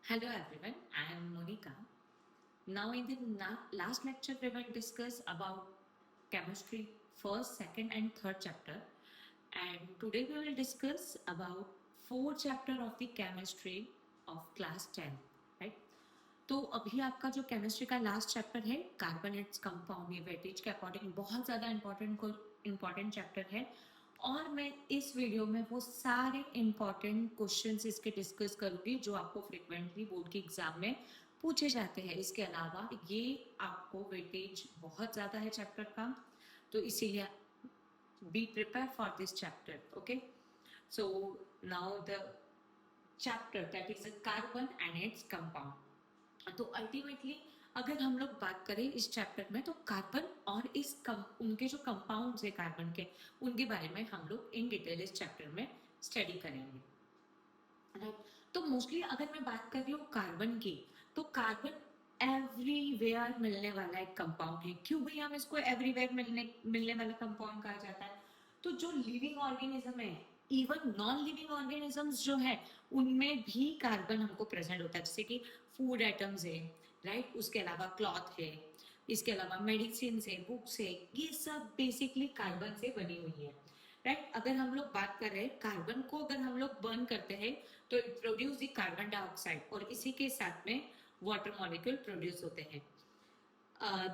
Hello everyone, I am Monica. Now in the last lecture we will discuss about chemistry first, second and third chapter, and today we will discuss about fourth chapter of the chemistry of class 10, right? तो अभी आपका जो chemistry का last chapter है carbonates compound, ये weightage के according बहुत ज़्यादा इम्पॉर्टेंट चैप्टर है और मैं इस वीडियो में वो सारे इम्पॉर्टेंट क्वेश्चंस इसके डिस्कस करूंगी जो आपको फ्रिक्वेंटली बोर्ड के एग्जाम में पूछे जाते हैं। इसके अलावा ये आपको वेटेज बहुत ज़्यादा है चैप्टर का, तो इसीलिए be prepare for this chapter. Okay, so now the chapter that is carbon and its compound. तो अल्टीमेटली अगर हम लोग बात करें इस चैप्टर में तो कार्बन और उनके जो कंपाउंड्स है कार्बन के, उनके बारे में हम लोग इन डिटेल इस चैप्टर में स्टडी करेंगे, राइट? तो मोस्टली अगर मैं बात कर रही हूँ कार्बन की, तो कार्बन एवरीवेयर मिलने वाला एक कंपाउंड है। क्यों भाई हम इसको एवरीवेयर मिलने वाला कंपाउंड कहा जाता है? तो जो लिविंग ऑर्गेनिज्म है, इवन नॉन लिविंग ऑर्गेनिजम्स जो है, उनमें भी कार्बन हमको प्रेजेंट होता है, जैसे कि फूड आइटम्स है, राइट? उसके अलावा क्लॉथ है, इसके अलावा मेडिसिन है, बुक्स है, ये सब बेसिकली कार्बन से बनी हुई है, राइट? अगर हम लोग बात कर रहे हैं कार्बन को, अगर हम लोग बर्न करते हैं तो it produce the carbon dioxide और इसी के साथ में वाटर मॉलिक्यूल प्रोड्यूस होते हैं।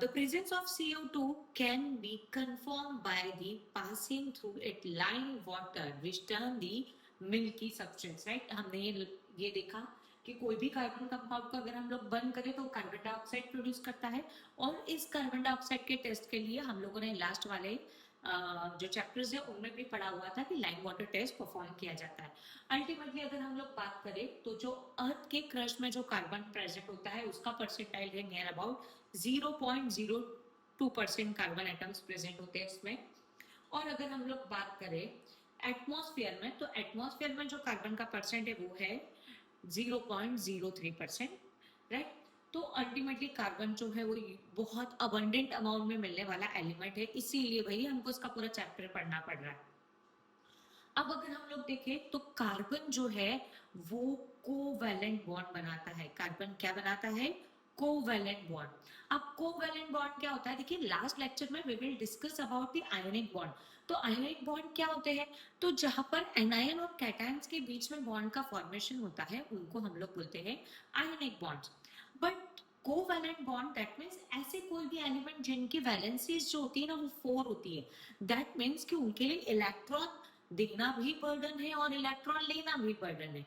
The presence of CO2 can be confirmed by the passing through it line water which turn the milky substance, right? हमने ये देखा कि कोई भी कार्बन कंपाउंड को अगर हम लोग बर्न करें तो कार्बन डाइऑक्साइड प्रोड्यूस करता है और इस कार्बन डाइऑक्साइड के टेस्ट के लिए हम लोगों ने लास्ट वाले जो चैप्टर्स है उनमें भी पढ़ा हुआ था कि लाइन वाटर टेस्ट परफॉर्म किया जाता है। अल्टीमेटली अगर हम लोग बात करें तो जो अर्थ के क्रस्ट में जो कार्बन प्रेजेंट होता है उसका परसेंटाइल है near about 0.02% carbon atoms present होते हैं इसमें। और अगर हम लोग बात करें एटमॉस्फेयर में, तो एटमॉस्फेयर में जो कार्बन का परसेंट है वो है 0.03%, राइट? तो अल्टीमेटली कार्बन जो है वो बहुत अबंडेंट अमाउंट में मिलने वाला एलिमेंट है, इसीलिए भाई हमको इसका पूरा चैप्टर पढ़ना पड़ रहा है। अब अगर हम लोग देखें तो कार्बन जो है वो कोवैलेंट बॉन्ड बनाता है। कार्बन क्या बनाता है? Covalent bond. अब कोवैलेंट बॉन्ड क्या होता है? देखिए लास्ट लेक्चर में we will discuss about the ionic bond. तो आयोनिक बॉन्ड क्या होते हैं? तो जहां पर एनायन और कैटायंस के बीच में बॉन्ड का फॉर्मेशन होता है उनको हम लोग बोलते हैं ionic bonds. But covalent bond that means ऐसे कोई भी एलिमेंट जिनकी वैलेंसीज जो होती है ना वो 4 होती है, दैट मीन्स कि उनके लिए इलेक्ट्रॉन देना भी बर्डन है और इलेक्ट्रॉन लेना भी बर्डन है।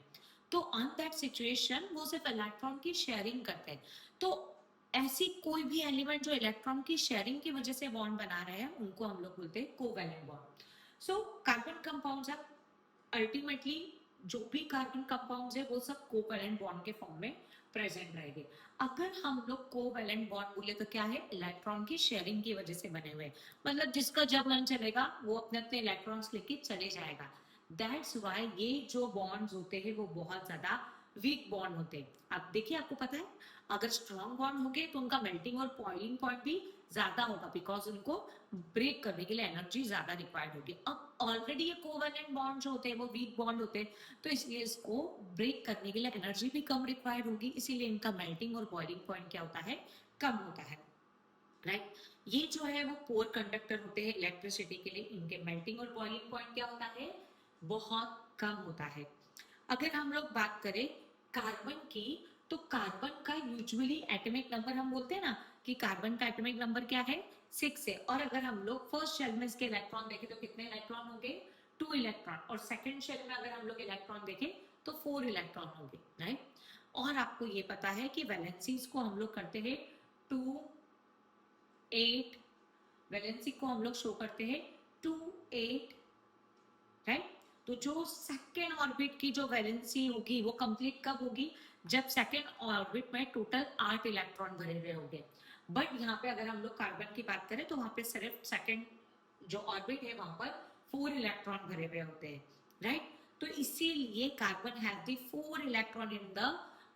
तो ऑन दैट सिचुएशन वो सिर्फ इलेक्ट्रॉन की शेयरिंग करते हैं। तो ऐसी कोई भी एलिमेंट जो इलेक्ट्रॉन की शेयरिंग की वजह से बॉन्ड बना रहे हैं उनको हम लोग बोलते हैं covalent bond. So carbon compounds are ultimately जो भी कार्बन कंपाउंड्स है वो सब कोवैलेंट बॉन्ड के फॉर्म में प्रेजेंट रहेंगे। अगर हम लोग कोवैलेंट बॉन्ड बोले तो क्या है? इलेक्ट्रॉन की शेयरिंग की वजह से बने हुए, मतलब जिसका जब मन चलेगा वो अपने अपने इलेक्ट्रॉन्स लेके चले जाएगा। दैट्स वाई ये जो बॉन्ड्स होते हैं वो बहुत ज्यादा वीक बॉन्ड होते हैं। अब देखिए आपको पता है अगर स्ट्रॉन्ग बॉन्ड होंगे तो उनका मेल्टिंग और बॉइलिंग पॉइंट भी ज्यादा होगा, बिकॉज उनको ब्रेक करने के लिए एनर्जी ज्यादा रिक्वायर्ड होगी। अब ऑलरेडी ये कोवैलेंट बॉन्ड जो होते हैं वो वीक बॉन्ड होते हैं, तो इसलिए इसको ब्रेक करने के लिए एनर्जी भी कम रिक्वायर्ड होगी, इसीलिए इनका मेल्टिंग और बॉइलिंग पॉइंट क्या होता है? कम होता है, राइट? ये जो है वो पोर कंडक्टर होते हैं इलेक्ट्रिसिटी के लिए, इनके मेल्टिंग और बॉइलिंग पॉइंट क्या होता है? बहुत कम होता है। अगर हम लोग बात करें कार्बन की, तो कार्बन का यूजुअली एटॉमिक नंबर हम बोलते हैं ना कि कार्बन का एटॉमिक नंबर क्या है? 6 है। और अगर हम लोग फर्स्ट शेल में इसके इलेक्ट्रॉन देखें तो कितने इलेक्ट्रॉन होंगे? 2 इलेक्ट्रॉन। और सेकंड शेल में अगर हम लोग इलेक्ट्रॉन देखें तो 4 इलेक्ट्रॉन होंगे, राइट? और आपको ये पता है कि वैलेंसीज को हम लोग करते हैं 2 8, वैलेंसी को हम लोग शो करते हैं 2 8, राइट? तो जो सेकेंड ऑर्बिट की जो वैलेंसी होगी वो कंप्लीट कब होगी? जब सेकेंड ऑर्बिट में टोटल 8 इलेक्ट्रॉन भरे हुए होंगे। बट यहाँ पे अगर हम लोग कार्बन की बात करें तो वहां पे सिर्फ सेकेंड जो ऑर्बिट है वहां पर 4 इलेक्ट्रॉन भरे हुए होते हैं, राइट? तो इसीलिए carbon have the 4 electron in the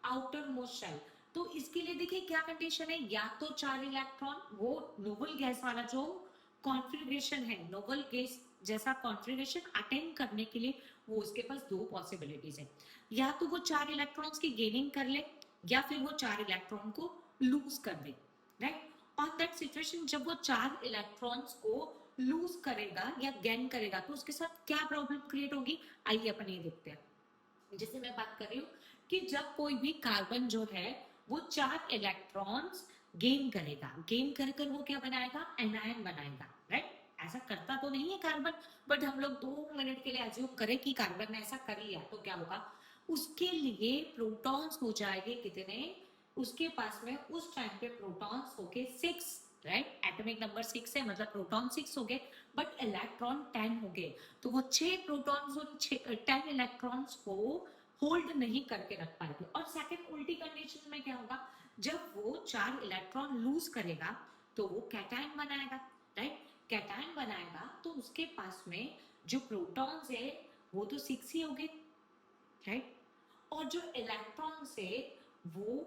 outermost shell. तो इसके लिए देखिए क्या कंडीशन है, या तो 4 इलेक्ट्रॉन, वो नोबल गैस वाला जो कॉन्फ़िगरेशन है, नोबल गैस जैसा कॉन्फ़िगरेशन अटेंड करने के लिए वो उसके पास 2 पॉसिबिलिटीज है, या तो वो 4 इलेक्ट्रॉन्स की गेनिंग कर ले या फिर वो 4 इलेक्ट्रॉन को लूज कर दे, राइट। ऑन दैट सिचुएशन जब वो 4 इलेक्ट्रॉन्स को लूज करेगा या गेन करेगा तो उसके साथ क्या प्रॉब्लम क्रिएट होगी, आइए अपन ये देखते हैं। जैसे मैं बात कर रही हूँ कि जब कोई भी कार्बन जो है वो 4 इलेक्ट्रॉन्स गेन करेगा, गेन कर कर वो क्या बनाएगा, एनायन बनाएगा, राइट। ऐसा करता तो नहीं है कार्बन, बट हम लोग 2 मिनट के लिए एज्यूम करें कि कार्बन ने ऐसा कर लिया तो क्या होगा, उसके लिए प्रोटॉन्स हो जाएंगे कितने, उसके पास में उस टाइम पे प्रोटॉन्स हो गए 6, राइट। एटॉमिक नंबर 6 है मतलब प्रोटॉन 6 हो गए, बट इलेक्ट्रॉन 10 हो गए। तो वो 6 प्रोटॉन्स उन 10 इलेक्ट्रॉन्स को होल्ड नहीं करके रख पाएंगे। और सेकंड उल्टी कंडीशन में क्या होगा, जब वो 4 इलेक्ट्रॉन लूज करेगा तो वो कैटायन बनाएगा, राइट। कैटायन बनाएगा तो उसके पास में जो प्रोटॉन्स है वो तो 6 ही हो गए, राइट। और जो इलेक्ट्रॉन्स है वो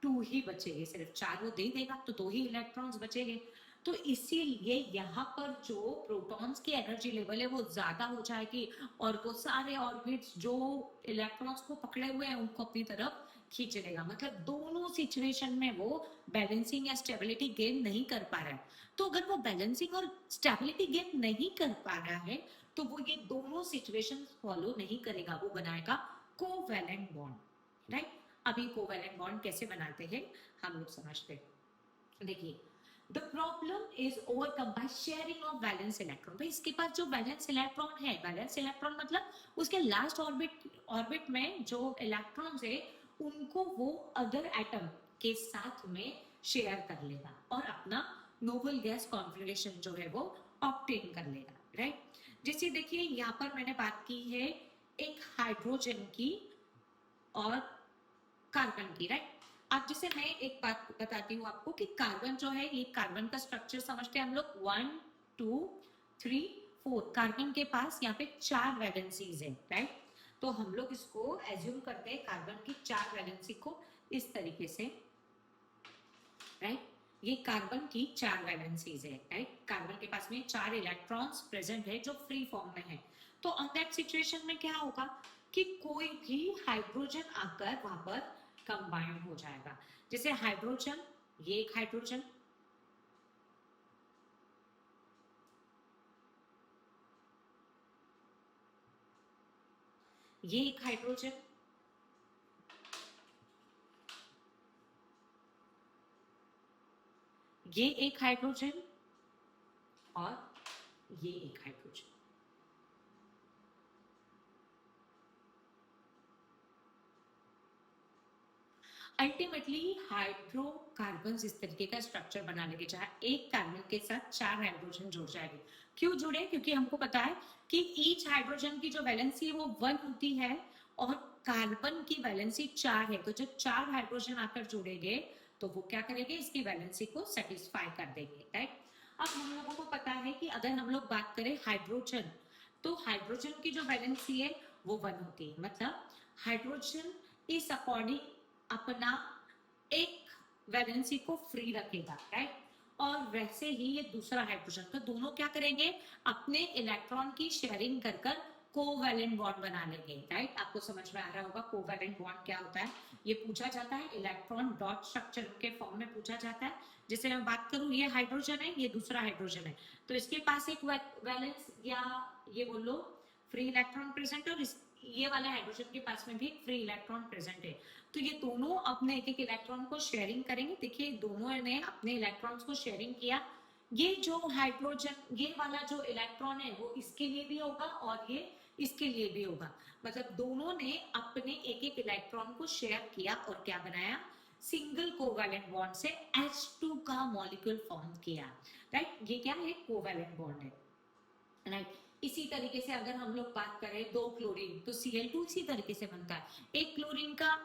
2 ही बचेंगे, सिर्फ 4 वो दे देगा तो 2 ही इलेक्ट्रॉन्स बचेंगे। तो इसीलिए यहाँ पर जो प्रोटॉन्स की एनर्जी लेवल है वो ज्यादा हो जाएगी और वो सारे ऑर्बिट्स जो इलेक्ट्रॉन्स को पकड़े हुए हैं उनको अपनी तरफ खींच लेगा। मतलब दोनों सिचुएशन में वो बैलेंसिंग या स्टेबिलिटी गेन नहीं कर पा रहा है। तो अगर वो बैलेंसिंग और स्टेबिलिटी गेन नहीं कर पा रहा है तो वो ये दोनों सिचुएशन फॉलो नहीं करेगा, वो बनाएगा कोवैलेंट बॉन्ड, राइट। अभी कोवैलेंट बॉन्ड कैसे बनाते हैं हम लोग समझते हैं। देखिए, the problem is overcome by sharing of valence electron. भाई इसके पास जो वैलेंस इलेक्ट्रॉन है, वैलेंस इलेक्ट्रॉन मतलब उसके लास्ट ऑर्बिट में जो इलेक्ट्रॉन्स है उनको वो अदर एटम के साथ में शेयर कर लेगा और अपना नोबल गैस कॉन्फिगरेशन जो है वो ऑब्टेन कर लेगा, राइट। जैसे देखिए यहाँ पर मैंने बात की है एक हाइड्रोजन की और कार्बन की, राइट। अब जैसे मैं एक बात बताती हूँ आपको कि कार्बन जो है, ये कार्बन का स्ट्रक्चर समझते हैं हम लोग, 1 2 3 4। कार्बन के पास यहाँ पे 4 वैलेंसीज है, राइट। तो हम लोग इसको एज्यूम करते हैं कार्बन की 4 वैलेंसी को इस तरीके से, राइट। ये कार्बन की 4 वैलेंसीज है, राइट। कार्बन के पास में 4 इलेक्ट्रॉन्स प्रेजेंट है जो फ्री फॉर्म में है। तो ऑन दैट सिचुएशन में क्या होगा कि कोई भी हाइड्रोजन आकर वहां पर कंबाइन हो जाएगा। जैसे हाइड्रोजन, ये एक हाइड्रोजन, ये एक हाइड्रोजन, ये एक हाइड्रोजन और ये एक हाइड्रोजन। अल्टीमेटली हाइड्रोकार्बन इस तरीके का स्ट्रक्चर बना लेंगे जहां एक कार्बन के साथ 4 हाइड्रोजन जुड़ जाएंगे। क्यों जुड़े, क्योंकि हमको पता है कि ईच हाइड्रोजन की जो वैलेंसी है वो 1 होती है और कार्बन की वैलेंसी 4 है। तो जब 4 हाइड्रोजन आकर जुड़ेंगे तो वो क्या करेंगे, इसकी वैलेंसी को सेटिस्फाई कर देंगे, राइट। अब हम लोगों को पता है कि अगर हम लोग बात करें हाइड्रोजन, तो हाइड्रोजन की जो वैलेंसी है वो 1 होती है। मतलब हाइड्रोजन इस अकॉर्डिंग अपना एक वैलेंसी को फ्री रखेगा, राइट। और वैसे ही ये दूसरा हाइड्रोजन, तो दोनों क्या करेंगे, अपने इलेक्ट्रॉन की शेयरिंग कर कर कोवैलेंट बॉन्ड बना लेंगे, राइट। आपको समझ में आ रहा होगा कोवैलेंट बॉन्ड क्या होता है। ये पूछा जाता है इलेक्ट्रॉन डॉट स्ट्रक्चर के फॉर्म में पूछा जाता है। जैसे मैं बात करूं, ये हाइड्रोजन है, ये दूसरा हाइड्रोजन है, तो इसके पास एक वैलेंस या ये बोलो फ्री इलेक्ट्रॉन प्रेजेंट है और ये वाले हाइड्रोजन के पास में भी एक फ्री इलेक्ट्रॉन प्रेजेंट है। तो ये दोनों अपने एक एक इलेक्ट्रॉन को शेयरिंग करेंगे। देखिए दोनों ने अपने इलेक्ट्रॉन्स को शेयरिंग किया। ये जो हाइड्रोजन, ये वाला जो इलेक्ट्रॉन है वो इसके लिए भी होगा और ये इसके लिए भी होगा। मतलब दोनों ने अपने एक एक इलेक्ट्रॉन को शेयर किया और क्या बनाया, सिंगल कोवैलेंट बॉन्ड से H2 का मॉलिक्यूल फॉर्म किया, राइट। ये क्या है, कोवैलेंट बॉन्ड है, राइट। इसी तरीके से अगर हम लोग बात करें दो क्लोरीन, तो Cl2 इसी तरीके से बनता है। एक क्लोरीन का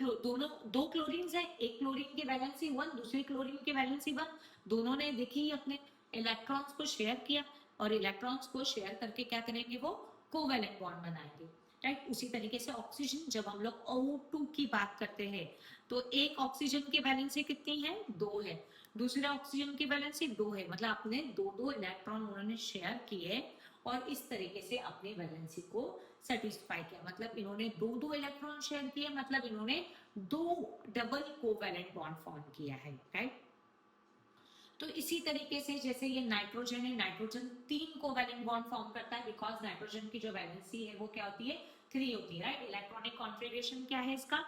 दोनों दो क्लोरीन है, एक क्लोरीन की वैलेंसी 1, दूसरी क्लोरीन की वैलेंसी 1। दोनों ने देखिए अपने इलेक्ट्रॉन्स को शेयर किया और इलेक्ट्रॉन्स को शेयर करके क्या करेंगे, वो कोवैलेंट बॉन्ड बनाएंगे, राइट। उसी तरीके से ऑक्सीजन, जब हम लोग O2 की बात करते हैं तो एक ऑक्सीजन की वैलेंसी कितनी है, 2 है, दूसरा ऑक्सीजन की वैलेंसी 2 है। मतलब अपने दो दो इलेक्ट्रॉन उन्होंने शेयर किए और इस तरीके से अपनी वैलेंसी को सेटिस्फाई किया। मतलब इन्होंने दो दो इलेक्ट्रॉन शेयर किए, मतलब इन्होंने दो डबल कोवैलेंट बॉन्ड फॉर्म किया है, राइट। तो इसी तरीके से जैसे ये नाइट्रोजन है, नाइट्रोजन 3 कोवैलेंट बॉन्ड फॉर्म करता है, बिकॉज नाइट्रोजन की जो वैलेंसी है वो क्या होती है, 3 होती है, राइट। इलेक्ट्रॉनिक कॉन्फ़िगरेशन क्या है इसका,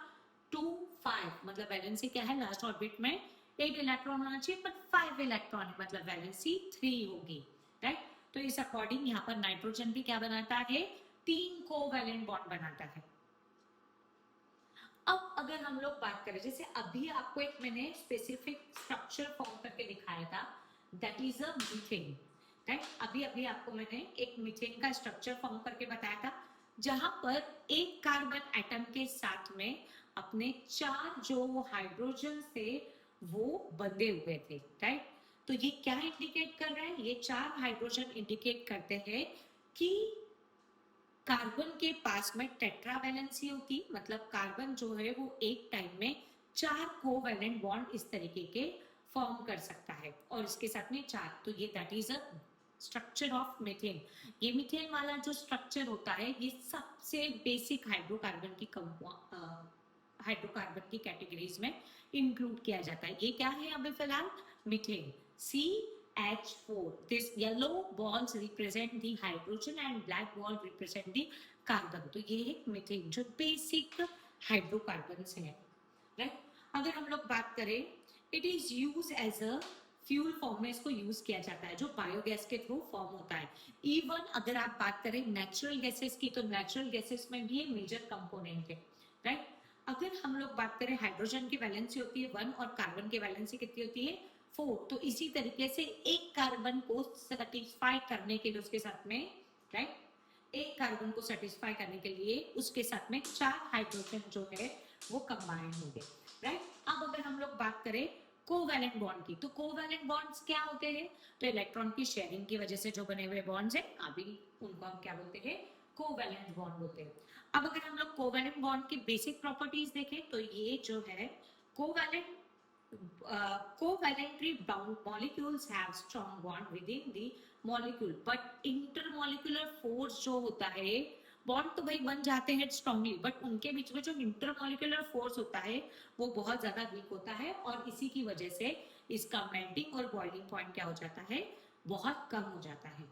2 5, मतलब वैलेंसी क्या है, लास्ट ऑर्बिट में 8 इलेक्ट्रॉन होना चाहिए, बट 5 इलेक्ट्रॉन, मतलब वैलेंसी 3 होगी, राइट। तो इस अकॉर्डिंग यहाँ पर नाइट्रोजन भी क्या बनाता है, 3 कोवैलेंट बॉन्ड बनाता है। अब अगर हम लोग बात करें, जैसे अभी आपको एक मैंने स्पेसिफिक स्ट्रक्चर फॉर्म करके दिखाया था, that is a methane, right. अभी अभी आपको मैंने एक मीथेन का स्ट्रक्चर फॉर्म करके बताया था, जहां पर एक कार्बन एटम के साथ में अपने 4 जो हाइड्रोजन से वो बंधे हुए थे, राइट। तो ये क्या इंडिकेट कर रहा है, ये 4 हाइड्रोजन इंडिकेट करते हैं कि कार्बन के पास में टेट्रावैलेंसी होती, मतलब कार्बन जो है वो एक टाइम में 4 कोवैलेंट बॉन्ड इस तरीके के फॉर्म कर सकता है, और इसके साथ में 4, तो ये that is a structure of methane. ये मीथेन वाला जो स्ट्रक्चर होता है, ये सबसे बेसिक हाइड्रोकार्बन की कैटेगरीज में इंक्लूड किया जाता है। ये क्या है अभी फिलहाल, methane, CH4. This yellow balls represent the hydrogen and black ball represent the carbon. तो ये एक मीथेन जो बेसिक हाइड्रोकार्बन है, राइट। अगर हम लोग बात करें, it is use as a fuel form में इसको यूज किया जाता है, जो बायोगैस के थ्रू फॉर्म होता है। इवन अगर आप बात करें नेचुरल गैसेस की, तो नेचुरल गैसेस में भी ये मेजर कंपोनेंट है, राइट। अगर हम लोग बात करें, हाइड्रोजन की वैलेंसी होती है 1 और कार्बन की वैलेंसी कितनी होती है 4। तो इसी तरीके से एक कार्बन को सेटिस्फाई करने के लिए उसके साथ में, राइट, एक कार्बन को सेटिस्फाई करने के लिए उसके साथ में 4 हाइड्रोजन जो है वो कंबाइन होंगे, राइट। अब अगर हम लोग बात करें कोवैलेंट बॉन्ड की, तो कोवैलेंट बॉन्ड्स क्या होते हैं, तो इलेक्ट्रॉन की शेयरिंग की वजह से जो बने हुए बॉन्ड्स हैं, अभी उनको हम क्या बोलते हैं, कोवैलेंट बॉन्ड बोलते हैं। अब अगर हम लोग कोवैलेंट बॉन्ड की बेसिक प्रॉपर्टीज देखें, तो ये जो है covalent covalently bound molecules have strong bond within the molecule, but intermolecular force जो होता है, बॉन्ड तो भाई बन जाते हैं स्ट्रांगली, बट उनके बीच में जो इंटरमोलिकुलर फोर्स होता है वो बहुत ज्यादा वीक होता है, और इसी की वजह से इसका मेल्टिंग और बॉइलिंग पॉइंट क्या हो जाता है, बहुत कम हो जाता है,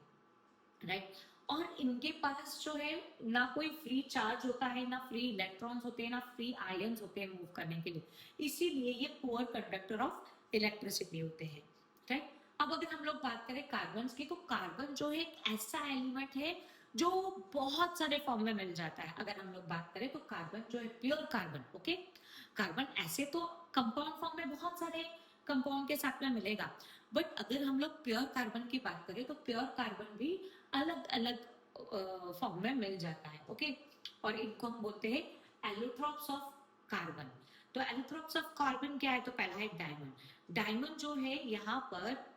राइट। और इनके पास जो है ना कोई फ्री चार्ज होता है, ना फ्री इलेक्ट्रॉन्स होते हैं, ना फ्री आयंस होते हैं मूव करने के लिए, इसीलिए ये पुअर कंडक्टर ऑफ इलेक्ट्रिसिटी होते हैं, राइट। अब अगर हम लोग बात करें कार्बन की, तो कार्बन जो है एक ऐसा एलिमेंट है जो बहुत सारे फॉर्म में मिल जाता है। अगर हम लोग बात करें तो कार्बन जो है प्योर कार्बन, ओके, कार्बन ऐसे तो कंपाउंड फॉर्म में बहुत सारे कंपाउंड के साथ में मिलेगा, बट अगर हम लोग प्योर कार्बन की बात करें तो प्योर कार्बन भी अलग अलग फॉर्म में मिल जाता है, ओके। और इनको हम बोलते हैं एलोट्रॉप्स ऑफ कार्बन। तो एलोट्रॉप्स ऑफ कार्बन क्या है, तो पहला है डायमंड। डायमंड जो है यहाँ पर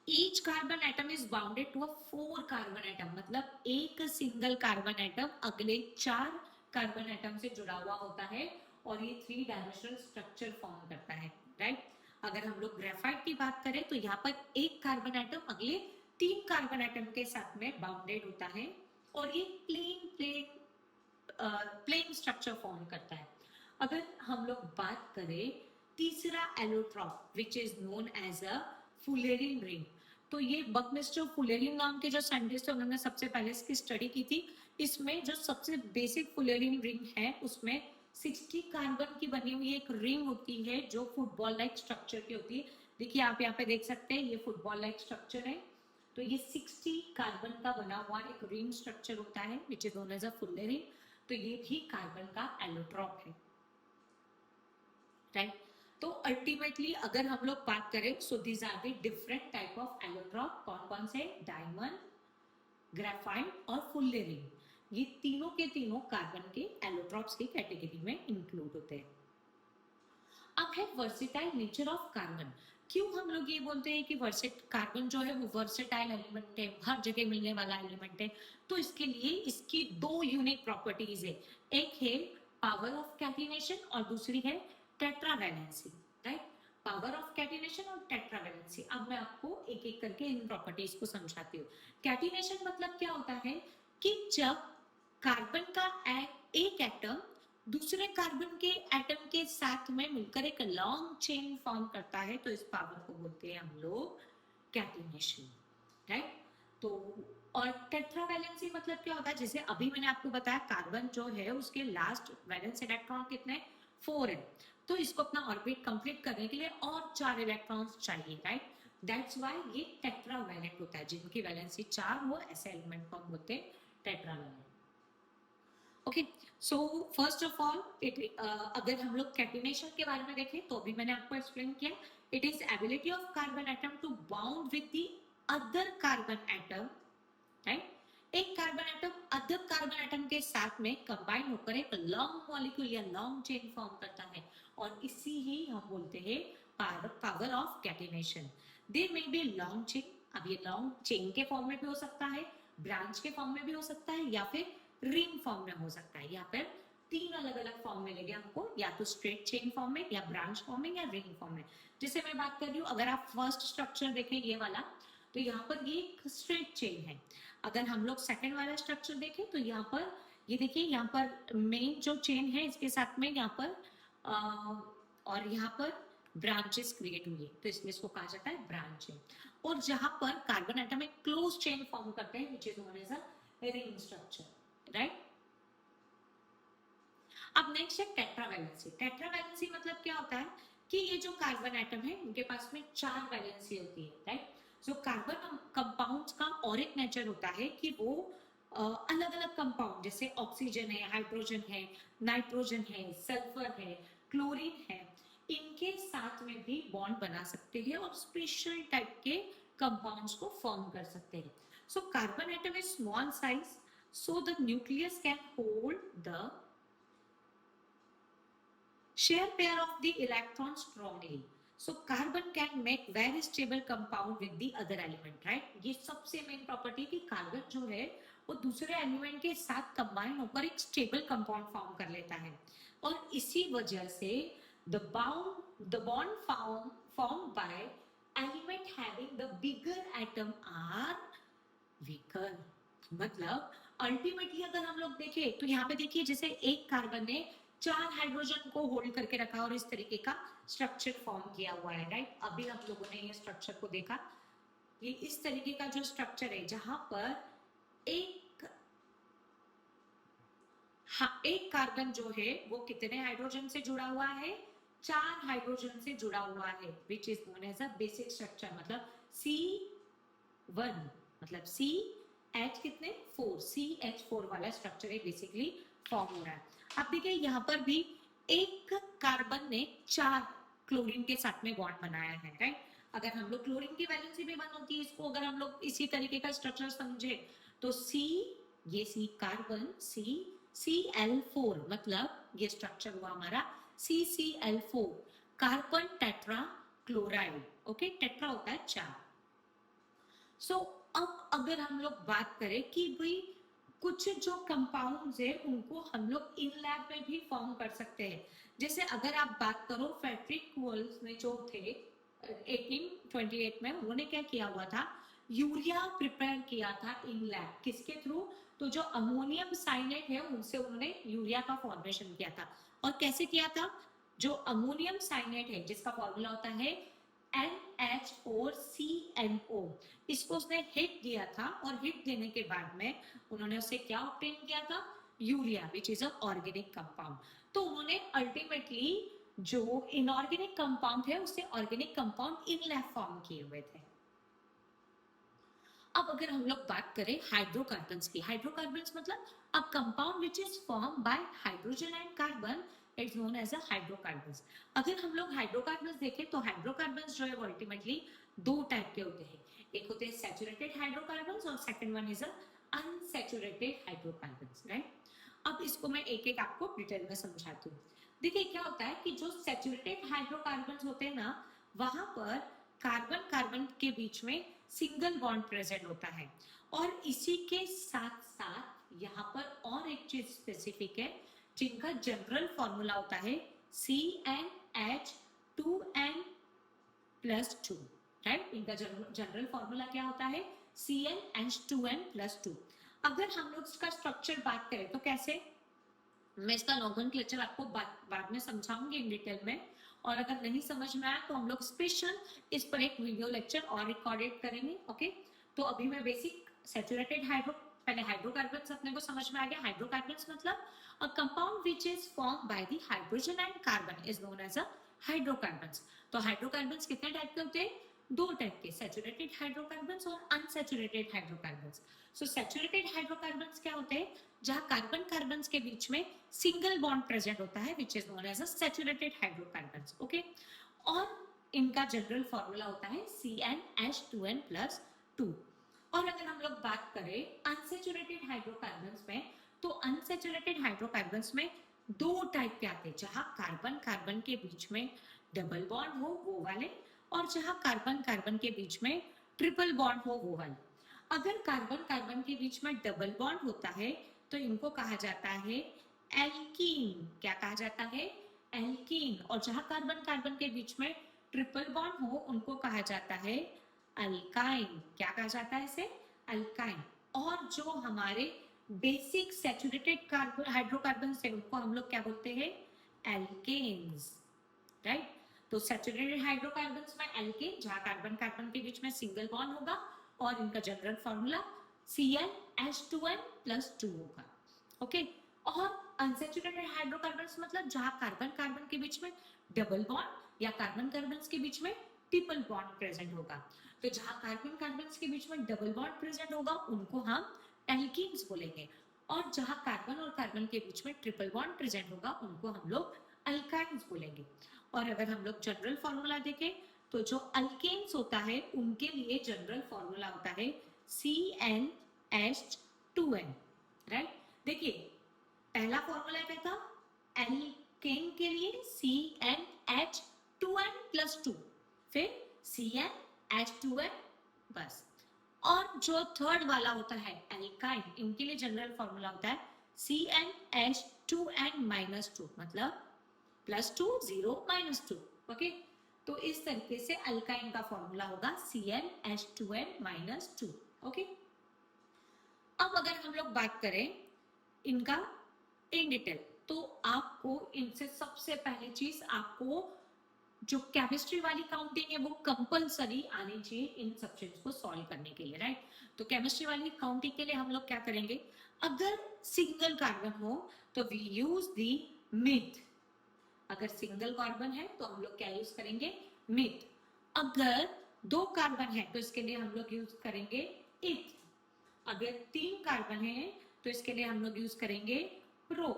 each carbon atom is bounded to a 4 carbon atom, मतलब एक सिंगल कार्बन एटम अगले 4 कार्बन एटम से जुड़ा हुआ होता है, और ये 3 डायमेंशनल स्ट्रक्चर फॉर्म करता है, राइट। अगर हम लोग ग्रेफाइट की बात करें, तो यहाँ पर एक कार्बन एटम अगले 3 कार्बन एटम के साथ में बाउंडेड होता है, और ये प्लेन स्ट्रक्चर फॉर्म करता है। अगर हम लोग बात करें तीसरा allotrope, which is known as a fullerene ring, तो ये बकमिस्टर फुलेरिन नाम के जो साइंटिस्ट है, उन्होंने सबसे पहले इसकी स्टडी की थी। इसमें जो सबसे बेसिक फुलेरिन रिंग है, उसमें 60 कार्बन की बनी हुई एक रिंग होती है, जो फुटबॉल लाइक स्ट्रक्चर की होती है। देखिए आप यहाँ पे देख सकते हैं, ये फुटबॉल लाइक स्ट्रक्चर है, तो ये 60 कार्बन का बना हुआ एक रिंग स्ट्रक्चर होता है, which is known as a fullerene. तो ये भी कार्बन का एलोट्रॉप है, राइट। तो अल्टीमेटली अगर हम लोग बात करें, so these are the different type of allotrope, कौन कौन से, डायमंड, ग्रेफाइट और फुलेरिन, ये तीनों के तीनों कार्बन के एलोट्रॉप्स की कैटेगरी में इंक्लूड होते हैं। अब है वर्सेटाइल नेचर ऑफ कार्बन। क्यों हम लोग ये बोलते हैं कि कार्बन जो है वो वर्सेटाइल एलिमेंट है, हर जगह मिलने वाला एलिमेंट है, तो इसके लिए इसकी 2 यूनिक प्रॉपर्टीज है, एक है पावर ऑफ कैटिनेशन और दूसरी है tetravalency, right. Power of catenation और टेट्रावैलेंसी। अब मैं आपको एक एक करके इन प्रॉपर्टीज को समझाती हूँ। कैटिनेशन मतलब क्या होता है कि जब कार्बन का एक एटम दूसरे कार्बन के एटम के साथ में मिलकर एक लॉन्ग चेन फॉर्म करता है, तो इस पावर को बोलते हैं हम लोग कैटिनेशन, राइट। तो और टेट्रावैलेंसी मतलब क्या होता है, जैसे अभी मैंने आपको बताया कार्बन जो है उसके लास्ट वैलेंस इलेक्ट्रॉन कितने 4 है, तो इसको अपना ऑर्बिट कंप्लीट करने के लिए और 4 इलेक्ट्रॉन्स चाहिए, राइट। दैट्स व्हाई ये टेट्रावैलेंट होता है, जिनकी वैलेंसी 4 हो ऐसे एलिमेंट को हम बोलते हैं tetravalent. Okay, so first of all अगर हम लोग कैटिनेशन के बारे में देखें तो अभी मैंने आपको एक्सप्लेन किया, it is ability of carbon atom to bound with the other carbon atom, right. एक carbon atom other carbon atom के साथ में कंबाइन होकर एक लॉन्ग मॉलिक्यूल या लॉन्ग चेन फॉर्म करता है, और इसी ही हम बोलते हैं power of catenation. They may be long chain, अब ये लॉन्ग चेन के फॉर्म में भी हो सकता है, ब्रांच के फॉर्म में भी हो सकता है, या फिर रिंग फॉर्म में हो सकता है, या फिर 3 अलग अलग फॉर्म मिलेंगे हमको, या तो स्ट्रेट चेन फॉर्म में, या ब्रांच फॉर्म में, या रिंग फॉर्म में। जैसे मैं बात कर रही हूँ, अगर आप फर्स्ट स्ट्रक्चर देखें ये वाला, तो यहाँ पर ये एक स्ट्रेट चेन है। अगर हम लोग सेकंड वाला स्ट्रक्चर देखें तो यहाँ पर ये देखिए, यहाँ पर मेन जो चेन है इसके साथ में यहाँ पर और यहाँ पर ब्रांचेस क्रिएट हुई है, तो इसमें इसको कहा जाता है ब्रांच चेन। और जहां पर कार्बन एटम एक क्लोज चेन फॉर्म करते हैं, which is known as a ring structure, right. अब नेक्स्ट है टेट्रावैलेंसी। टेट्रावैलेंसी मतलब क्या होता है कि ये जो कार्बन एटम है उनके पास में 4 वैलेंसी होती है, राइट। सो कार्बन कंपाउंड्स का और एक नेचर होता है कि वो अलग अलग कंपाउंड, जैसे ऑक्सीजन है, हाइड्रोजन है, नाइट्रोजन है, सल्फर है, क्लोरीन है, इनके साथ में भी बॉन्ड बना सकते हैं और स्पेशल टाइप के कंपाउंड्स को फॉर्म कर सकते हैं। So carbon atom is small size, so the nucleus can hold the share pair of the electrons strongly. So carbon can make very stable compound with the other element, right? ये सबसे main property कि carbon जो है वो दूसरे element के साथ combine होकर एक स्टेबल कंपाउंड फॉर्म कर लेता है, और इसी वजह से the bond formed by element having the bigger atom are weaker। मतलब अल्टीमेटली अगर हम लोग देखें तो यहाँ पे देखिए, जैसे एक कार्बन ने 4 हाइड्रोजन को होल्ड करके रखा और इस तरीके का स्ट्रक्चर फॉर्म किया हुआ है, राइट। अभी हम लोगों ने ये स्ट्रक्चर को देखा, ये इस तरीके का जो स्ट्रक्चर है जहां पर एक कार्बन जो है वो कितने हाइड्रोजन से जुड़ा हुआ है, 4 हाइड्रोजन से जुड़ा हुआ है, which is known as a basic structure. मतलब C1 मतलब C H कितने 4, CH4 वाला स्ट्रक्चर है बेसिकली फॉर्म हो रहा है। अब देखिए यहाँ पर भी एक कार्बन ने 4 क्लोरीन के साथ में बॉन्ड बनाया है, राइट। अगर हम लोग क्लोरीन की वैलेंसी भी 1 होती है, इसको अगर हम लोग इसी तरीके का स्ट्रक्चर समझे तो ये C कार्बन Cl4, मतलब ये स्ट्रक्चर हुआ हमारा CCl4 carbon tetra chloride. Okay, tetra होता है 4। सो अब अगर हम लोग बात करें कि भाई कुछ जो कंपाउंड्स है उनको हम लोग इन लैब में भी फॉर्म कर सकते हैं। जैसे अगर आप बात करो फ्रेडरिक वोल्स ने जो थे 1828 में, उन्होंने क्या किया हुआ था, यूरिया प्रिपेयर किया था इन लैब, किसके थ्रू, तो जो अमोनियम साइनेट है उनसे उन्होंने यूरिया का फॉर्मेशन किया था। और कैसे किया था, जो अमोनियम साइनेट है जिसका फॉर्मूला होता है NH4CNO, इसको उसने हिट दिया था, और हिट देने के बाद में उन्होंने उसे क्या ऑब्टेन किया था, urea, which is a organic compound. तो उन्होंने अल्टीमेटली जो इनऑर्गेनिक कंपाउंड है उससे organic compound in lab form किए हुए थे। अब अगर हम लोग बात करें हाइड्रोकार्बन्स की, हाइड्रोकार्बन्स मतलब a compound which is form by hydrogen and carbon, it's known as a hydrocarbons. अगर हम लोग हाइड्रोकार्बन्स देखें तो हाइड्रोकार्बन्स जो है वो अल्टीमेटली 2 टाइप के होते हैं, एक होते हैं सैचुरेटेड हाइड्रोकार्बन्स और second one is unsaturated hydrocarbons, right. अब इसको मैं एक एक आपको डिटेल में समझाती हूँ। देखिए क्या होता है कि जो सैचुरेटेड हाइड्रोकार्बन्स होते हैं ना, वहां पर कार्बन कार्बन के बीच में सिंगल बॉन्ड प्रेजेंट होता है, और इसी के साथ साथ यहाँ पर और एक चीज स्पेसिफिक है जिनका जनरल फॉर्मूला होता है CnH2n +2, राइट। इनका जनरल फॉर्मूला क्या होता है, CnH2n+2। अगर हम लोग इसका स्ट्रक्चर बात करें तो कैसे, मैं इसका नॉमेनक्लेचर आपको बाद में समझाऊंगी इन डिटेल में, और अगर नहीं समझ में आया तो हम लोग स्पेशल इस पर एक वीडियो लेक्चर और रिकॉर्डेड करेंगे, ओके। तो अभी मैं बेसिक सैचुरेटेड हाइड्रो, पहले हाइड्रोकार्बन्स अपने को समझ में आ गया। हाइड्रोकार्बन्स मतलब a compound which is formed by the hydrogen and carbon is known as a hydrocarbons. तो हाइड्रोकार्बन्स कितने टाइप के होते हैं, दो टाइप के, सैचुरेटेड हाइड्रोकार्बन्स और unsaturated hydrocarbons. So saturated hydrocarbons क्या होते हैं, जहां कार्बन कार्बन के बीच में सिंगल बॉन्ड प्रेजेंट होता है, which is known as a saturated hydrocarbons, okay. और इनका जनरल फॉर्मूला होता है CnH2n+2। और अगर हम लोग बात करें अनसैचुरेटेड हाइड्रोकार्बन्स में, तो अनसैचुरेटेड हाइड्रोकार्बन्स में दो टाइप के आते हैं, जहां कार्बन कार्बन के बीच में डबल बॉन्ड हो वो वाले, और जहां कार्बन कार्बन के बीच में ट्रिपल बॉन्ड हो वो वाले। अगर कार्बन कार्बन के बीच में डबल बॉन्ड होता है तो इनको कहा जाता है एल्कीन। क्या कहा जाता है, एल्कीन। और जहां कार्बन कार्बन के बीच में ट्रिपल बॉन्ड हो उनको कहा जाता है अल्काइन। क्या कहा जाता है इसे, अल्काइन। और जो हमारे बेसिक सैचुरेटेड हाइड्रोकार्बन है उनको हम लोग क्या बोलते हैं, एल्केन्स, राइट। तो सैचुरेटेड हाइड्रोकार्बन्स में एल्केन, जहां कार्बन कार्बन के बीच में सिंगल बॉन्ड होगा, और इनका जनरल फॉर्मूला CnH2n+2 होगा, ओके। और अनसैचुरेटेड हाइड्रोकार्बन्स मतलब जहां कार्बन कार्बन के बीच में डबल बॉन्ड या कार्बन कार्बन के बीच में ट्रिपल बॉन्ड प्रेजेंट होगा। तो जहां कार्बन कार्बन के बीच में डबल बॉन्ड प्रेजेंट होगा उनको हम एल्कीन्स बोलेंगे, और जहां कार्बन और कार्बन के बीच में ट्रिपल बॉन्ड प्रेजेंट होगा उनको हम लोग अल्काइन्स बोलेंगे। और अगर हम लोग जनरल फॉर्मूला देखें तो जो अल्केन्स होता है उनके लिए जनरल फॉर्मूला होता है CnH2n, राइट। देखिए पहला फॉर्मूला क्या था, एल्केन के लिए CnH2n+2, फिर CnH2n, बस। और जो थर्ड वाला होता है एल्काइन, इनके लिए जनरल फॉर्मूला होता है CnH2n-2, मतलब +2 0 -2, ओके। तो इस तरीके से अल्काइन का फॉर्मूला होगा CnH2n-2, ओके। अब अगर हम लोग बात करें इनका इन डिटेल, तो आपको इनसे सबसे पहली चीज, आपको जो केमिस्ट्री वाली काउंटिंग है वो कंपलसरी आनी चाहिए इन सब्जेक्ट्स को सॉल्व करने के लिए, राइट। तो केमिस्ट्री वाली काउंटिंग के लिए हम लोग क्या करेंगे, अगर सिंगल कार्बन हो तो वी यूज दी मिथ। अगर सिंगल कार्बन है तो हम लोग क्या यूज करेंगे, मिथ। अगर दो कार्बन है तो इसके लिए हम लोग यूज करेंगे इथ। अगर तीन कार्बन है तो इसके लिए हम लोग यूज करेंगे प्रो,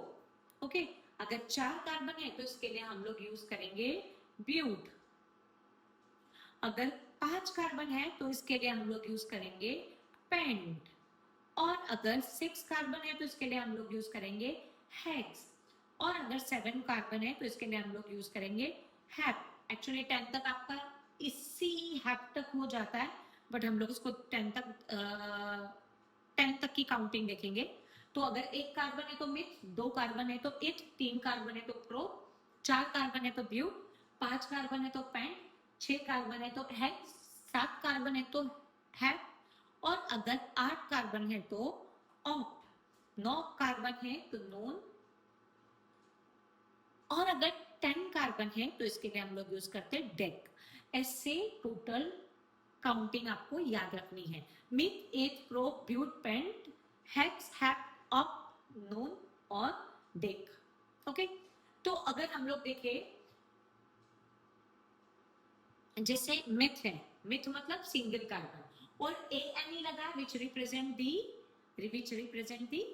ओके। अगर चार कार्बन है तो इसके लिए हम लोग यूज करेंगे ब्यूट। अगर 5 कार्बन है तो इसके लिए हम लोग यूज करेंगे पेंट। और अगर 6 कार्बन है तो इसके लिए हम लोग यूज करेंगे हेक्स। और अगर 7 कार्बन है तो इसके लिए हम लोग यूज करेंगे हैप। एक्चुअली 10 तक आपका इसी हैप तक हो जाता है, बट हम लोग इसको 10 तक की काउंटिंग देखेंगे। तो अगर एक कार्बन है तो मिथ, दो कार्बन है तो इथ, तीन कार्बन है तो प्रो, चार कार्बन है तो ब्यूट, 5 कार्बन है तो पेंट, 6 कार्बन है तो हेक्स, 7 कार्बन है तो हैप, और अगर 8 कार्बन है तो ऑक्ट, 9 कार्बन है तो नोन, और अगर 10 कार्बन है तो इसके लिए हम लोग यूज करते हैं डेक। ऐसे टोटल काउंटिंग आपको याद रखनी है, meth, eth, pro, but, pent, hex, hep, oct, non और डेक, ओके। तो अगर हम लोग देखें जैसे मिथ है, मिथ मतलब सिंगल कार्बन, और ANE लगा which represent the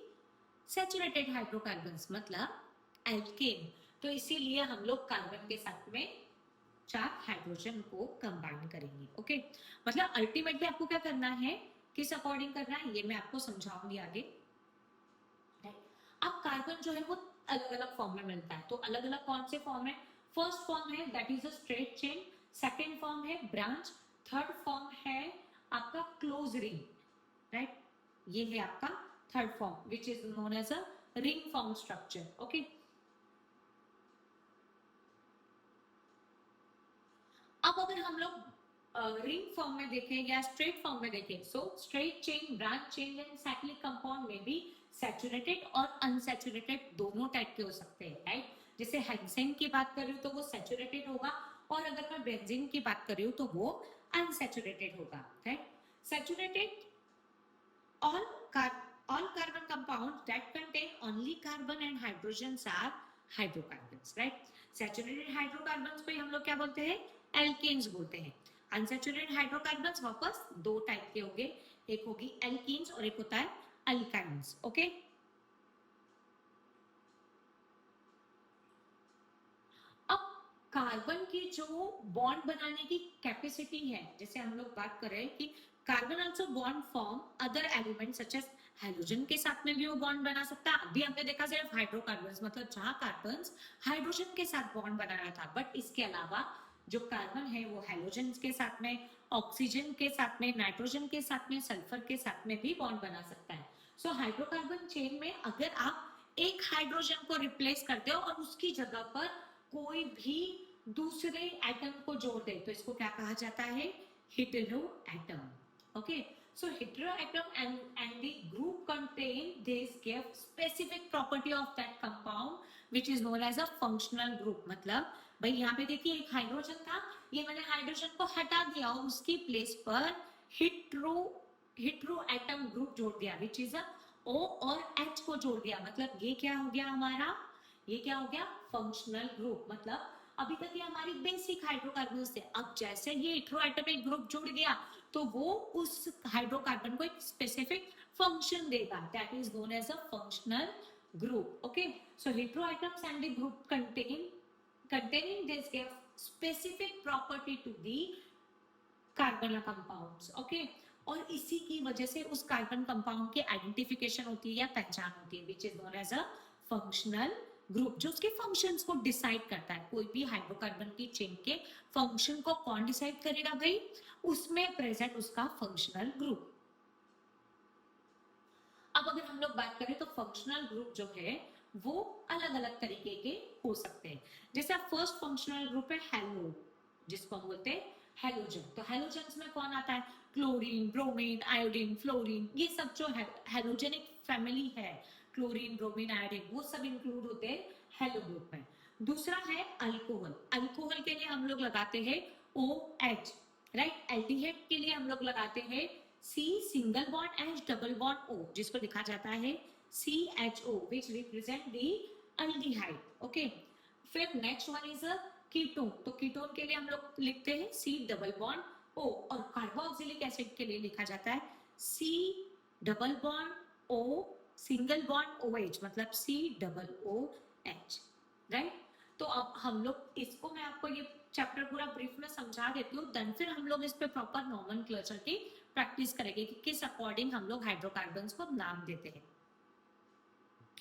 saturated hydrocarbons मतलब एल्केन। तो इसीलिए हम लोग कार्बन के साथ में 4 हाइड्रोजन को कंबाइन करेंगे, ओके। मतलब अल्टीमेटली आपको क्या करना है, किस अकॉर्डिंग करना है, ये मैं आपको समझाऊंगी आगे। अब कार्बन जो है वो अलग अलग फॉर्म में मिलता है, तो अलग अलग कौन से फॉर्म है, फर्स्ट फॉर्म है that is a straight chain, second form है ब्रांच, थर्ड फॉर्म है आपका क्लोज रिंग, राइट। ये है आपका third form which is known as a ring form structure, okay. अब अगर हम लोग रिंग फॉर्म में देखें या स्ट्रेट फॉर्म में देखें, so straight chain, branch chain and cyclic compound में भी सैचुरेटेड और अनसैचुरेटेड दोनों टाइप के हो सकते हैं, राइट। जैसे हेक्सेन की बात कर रही हूँ तो वो सैचुरेटेड होगा, और अगर मैं बेंजीन की बात कर रही हूँ तो वो अनसैचुरेटेड होगा, right. Saturated all all carbon compounds that contain only carbon and hydrogens are hydrocarbons, right। Saturated hydrocarbons को हम लोग क्या बोलते हैं, एल्केन्स बोलते हैं। अनसैचुरेटेड हाइड्रोकार्बन्स वापस दो टाइप के होंगे, एक होगी एल्कीन्स और एक होता है अल्काइन्स, ओके। अब कार्बन की जो बॉन्ड बनाने की कैपेसिटी है, जैसे हम लोग बात कर रहे हैं कि carbon also bond form other elements such as hydrogen के साथ में भी वो बॉन्ड बना सकता है। अभी हमने देखा सिर्फ हाइड्रोकार्बन्स, मतलब जहां कार्बन हाइड्रोजन के साथ बॉन्ड बना रहा था, बट इसके अलावा जो कार्बन है वो हाइड्रोजन के साथ में, ऑक्सीजन के साथ में, नाइट्रोजन के साथ में, सल्फर के साथ में भी बॉन्ड बना सकता है। सो हाइड्रोकार्बन चेन में अगर आप एक हाइड्रोजन को रिप्लेस करते हो और उसकी जगह पर कोई भी दूसरे एटम को जोड़ दे तो इसको क्या कहा जाता है, hetero atom, okay. So heteroatom and the group contain this give specific property of that compound which is known as a functional group। मतलब भाई यहाँ पे देखिए एक हाइड्रोजन था, ये मैंने हाइड्रोजन को हटा दिया और उसकी प्लेस पर हेटेरोएटम ग्रुप जोड़ दिया which is a O और H को जोड़ दिया, मतलब ये क्या हो गया हमारा, ये क्या हो गया, फंक्शनल ग्रुप। मतलब अभी तक ये हमारी बेसिक हाइड्रोकार्बन्स थे, अब जैसे ये हेटेरोएटमिक ग्रुप जुड़ गया तो वो उस हाइड्रोकार्बन को एक स्पेसिफिक फंक्शन देगा, that is known as a functional group, okay. So heteroatoms and the group containing this give specific property to the carbon compounds, okay. और इसी की वजह से उस कार्बन कंपाउंड की आइडेंटिफिकेशन होती है या पहचान होती है, which is known as a functional group, जो उसके फंक्शंस को डिसाइड करता है। कोई भी हाइड्रोकार्बन की चेन के फंक्शन को कौन डिसाइड करेगा भाई, उसमें प्रेजेंट उसका फंक्शनल ग्रुप। अब अगर हम लोग बात करें तो फंक्शनल ग्रुप जो है वो अलग अलग तरीके के हो सकते हैं। जैसे फर्स्ट फंक्शनल ग्रुप है हेलो, जिसको हम बोलते हैं हेलोजन। तो हेलोजन्स में कौन आता है, क्लोरीन, ब्रोमीन, आयोडीन, फ्लोरीन, ये सब जो है हेलोजेनिक फैमिली है, क्लोरीन, ब्रोमीन, आयोडीन, वो सब इंक्लूड होते हैं हेलो ग्रुप में। दूसरा है अल्कोहल, अल्कोहल के लिए हम लोग लगाते हैं OH, राइट। एल्डिहाइड के लिए हम लोग लगाते हैं C single bond H double bond O, जिसको लिखा जाता है CHO which represent the aldehyde, okay. फिर नेक्स्ट वन इज कीटोन, तो कीटोन के लिए हम लोग लिखते हैं C डबल बॉन्ड O, और कार्बोक्सिलिक एसिड के लिए लिखा जाता है C double bond O single bond OH, मतलब C डबल OH, राइट। तो अब हम लोग इसको, मैं आपको ये चैप्टर पूरा ब्रीफ में समझा देती हूँ, देन फिर हम लोग इस पे प्रॉपर नोमेनक्लेचर की प्रैक्टिस करेंगे कि किस अकॉर्डिंग हम लोग हाइड्रोकार्बन्स को नाम देते हैं,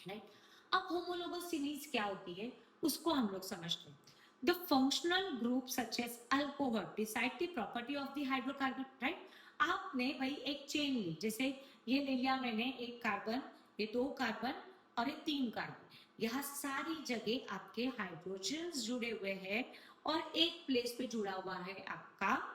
राइट। अब होमोलोगस सीरीज क्या होती है उसको हम लोग समझते हैं। The functional group such as alcohol decide the property of the hydrocarbon, right। आपने भाई एक चेन ली, जैसे ये ले लिया मैंने एक कार्बन, ये दो कार्बन और ये तीन कार्बन, यहाँ सारी जगह आपके हाइड्रोजन्स जुड़े हुए हैं और एक प्लेस पे जुड़ा हुआ है आपका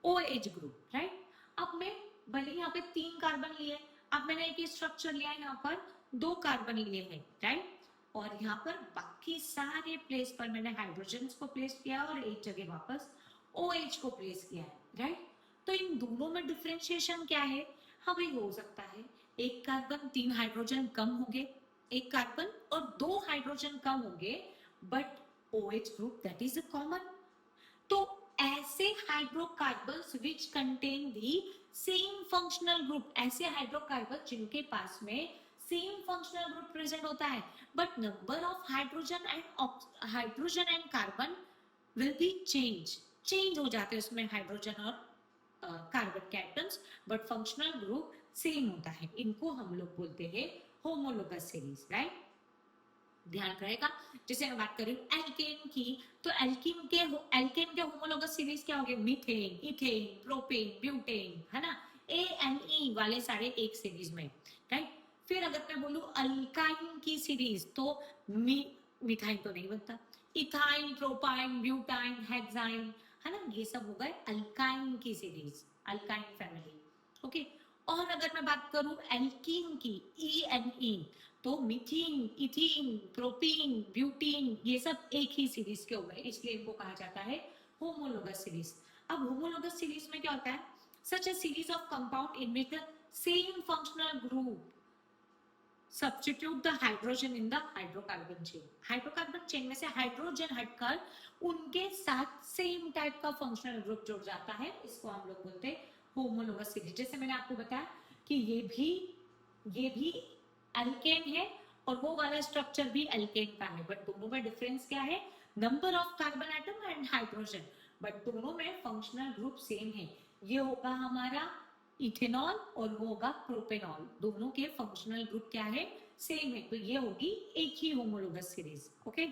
OH ग्रुप, राइट। अब मैं भले यहाँ पे तीन कार्बन लिए, अब मैंने एक स्ट्रक्चर लिया है, यहाँ पर दो कार्बन लिए हैं, राइट। और यहाँ पर बाकी सारे प्लेस पर मैंने हाइड्रोजन को प्लेस किया और एक जगह वापस OH को प्लेस किया है, राइट। तो इन दोनों में डिफरेंशिएशन क्या है, हाँ भाई हो सकता है एक कार्बन तीन हाइड्रोजन कम होंगे, एक कार्बन और दो हाइड्रोजन कम होंगे, but OH group that is common. तो ऐसे hydrocarbons which contain the same functional group, ऐसे हाइड्रोकार्बन जिनके पास में सेम फंक्शनल ग्रुप प्रेजेंट होता है, but number of hydrogen and carbon will be change हो जाते हैं उसमें हाइड्रोजन और कार्बन के atoms, but functional group same होता है। इनको हम लोग बोलते हैं होमोलोगस सीरीज, राइट। ध्यान रहेगा। जैसे मैं बात कर रही हूँ एल्केन की, तो एल्केन के होमोलोगस सीरीज क्या हो गए, मीथेन, इथेन, प्रोपेन, ब्यूटेन, है ना, ANE वाले सारे एक सीरीज में, राइट। फिर अगर मैं बोलूं अल्काइन की सीरीज, तो मिथाइन तो नहीं बनता, इथाइन, प्रोपाइन, ब्यूटाइन, हेक्साइन, है ना, ये सब हो गए अल्काइन की सीरीज, अल्काइन फैमिली। ओके, और अगर मैं बात करूं एल्कीन की, ई एन ई, तो मीथीन, इथीन, प्रोपीन, ब्यूटीन, ये सब एक ही सीरीज के हो गए, इसलिए इनको कहा जाता है होमोलोगस सीरीज। अब होमोलोगस सीरीज में क्या होता है, such a series of compound in which the same functional group substitute the hydrogen in the hydrocarbon chain. Hydrocarbon chain में से हाइड्रोजन हटकर उनके साथ सेम टाइप का फंक्शनल ग्रुप जुड़ जाता है, इसको हम लोग बोलते हैं होमोलोगस सीरीज। जैसे मैंने आपको बताया कि ये भी एल्केन है और वो वाला स्ट्रक्चर भी एल्केन का है, बट दोनों में डिफरेंस क्या है, number of carbon atom and hydrogen, but दोनों में फंक्शनल ग्रुप सेम है। ये होगा हमारा इथेनॉल और वो होगा प्रोपेनॉल, दोनों के फंक्शनल ग्रुप क्या है, सेम है, तो ये होगी एक ही होमोलोगस सीरीज। ओके,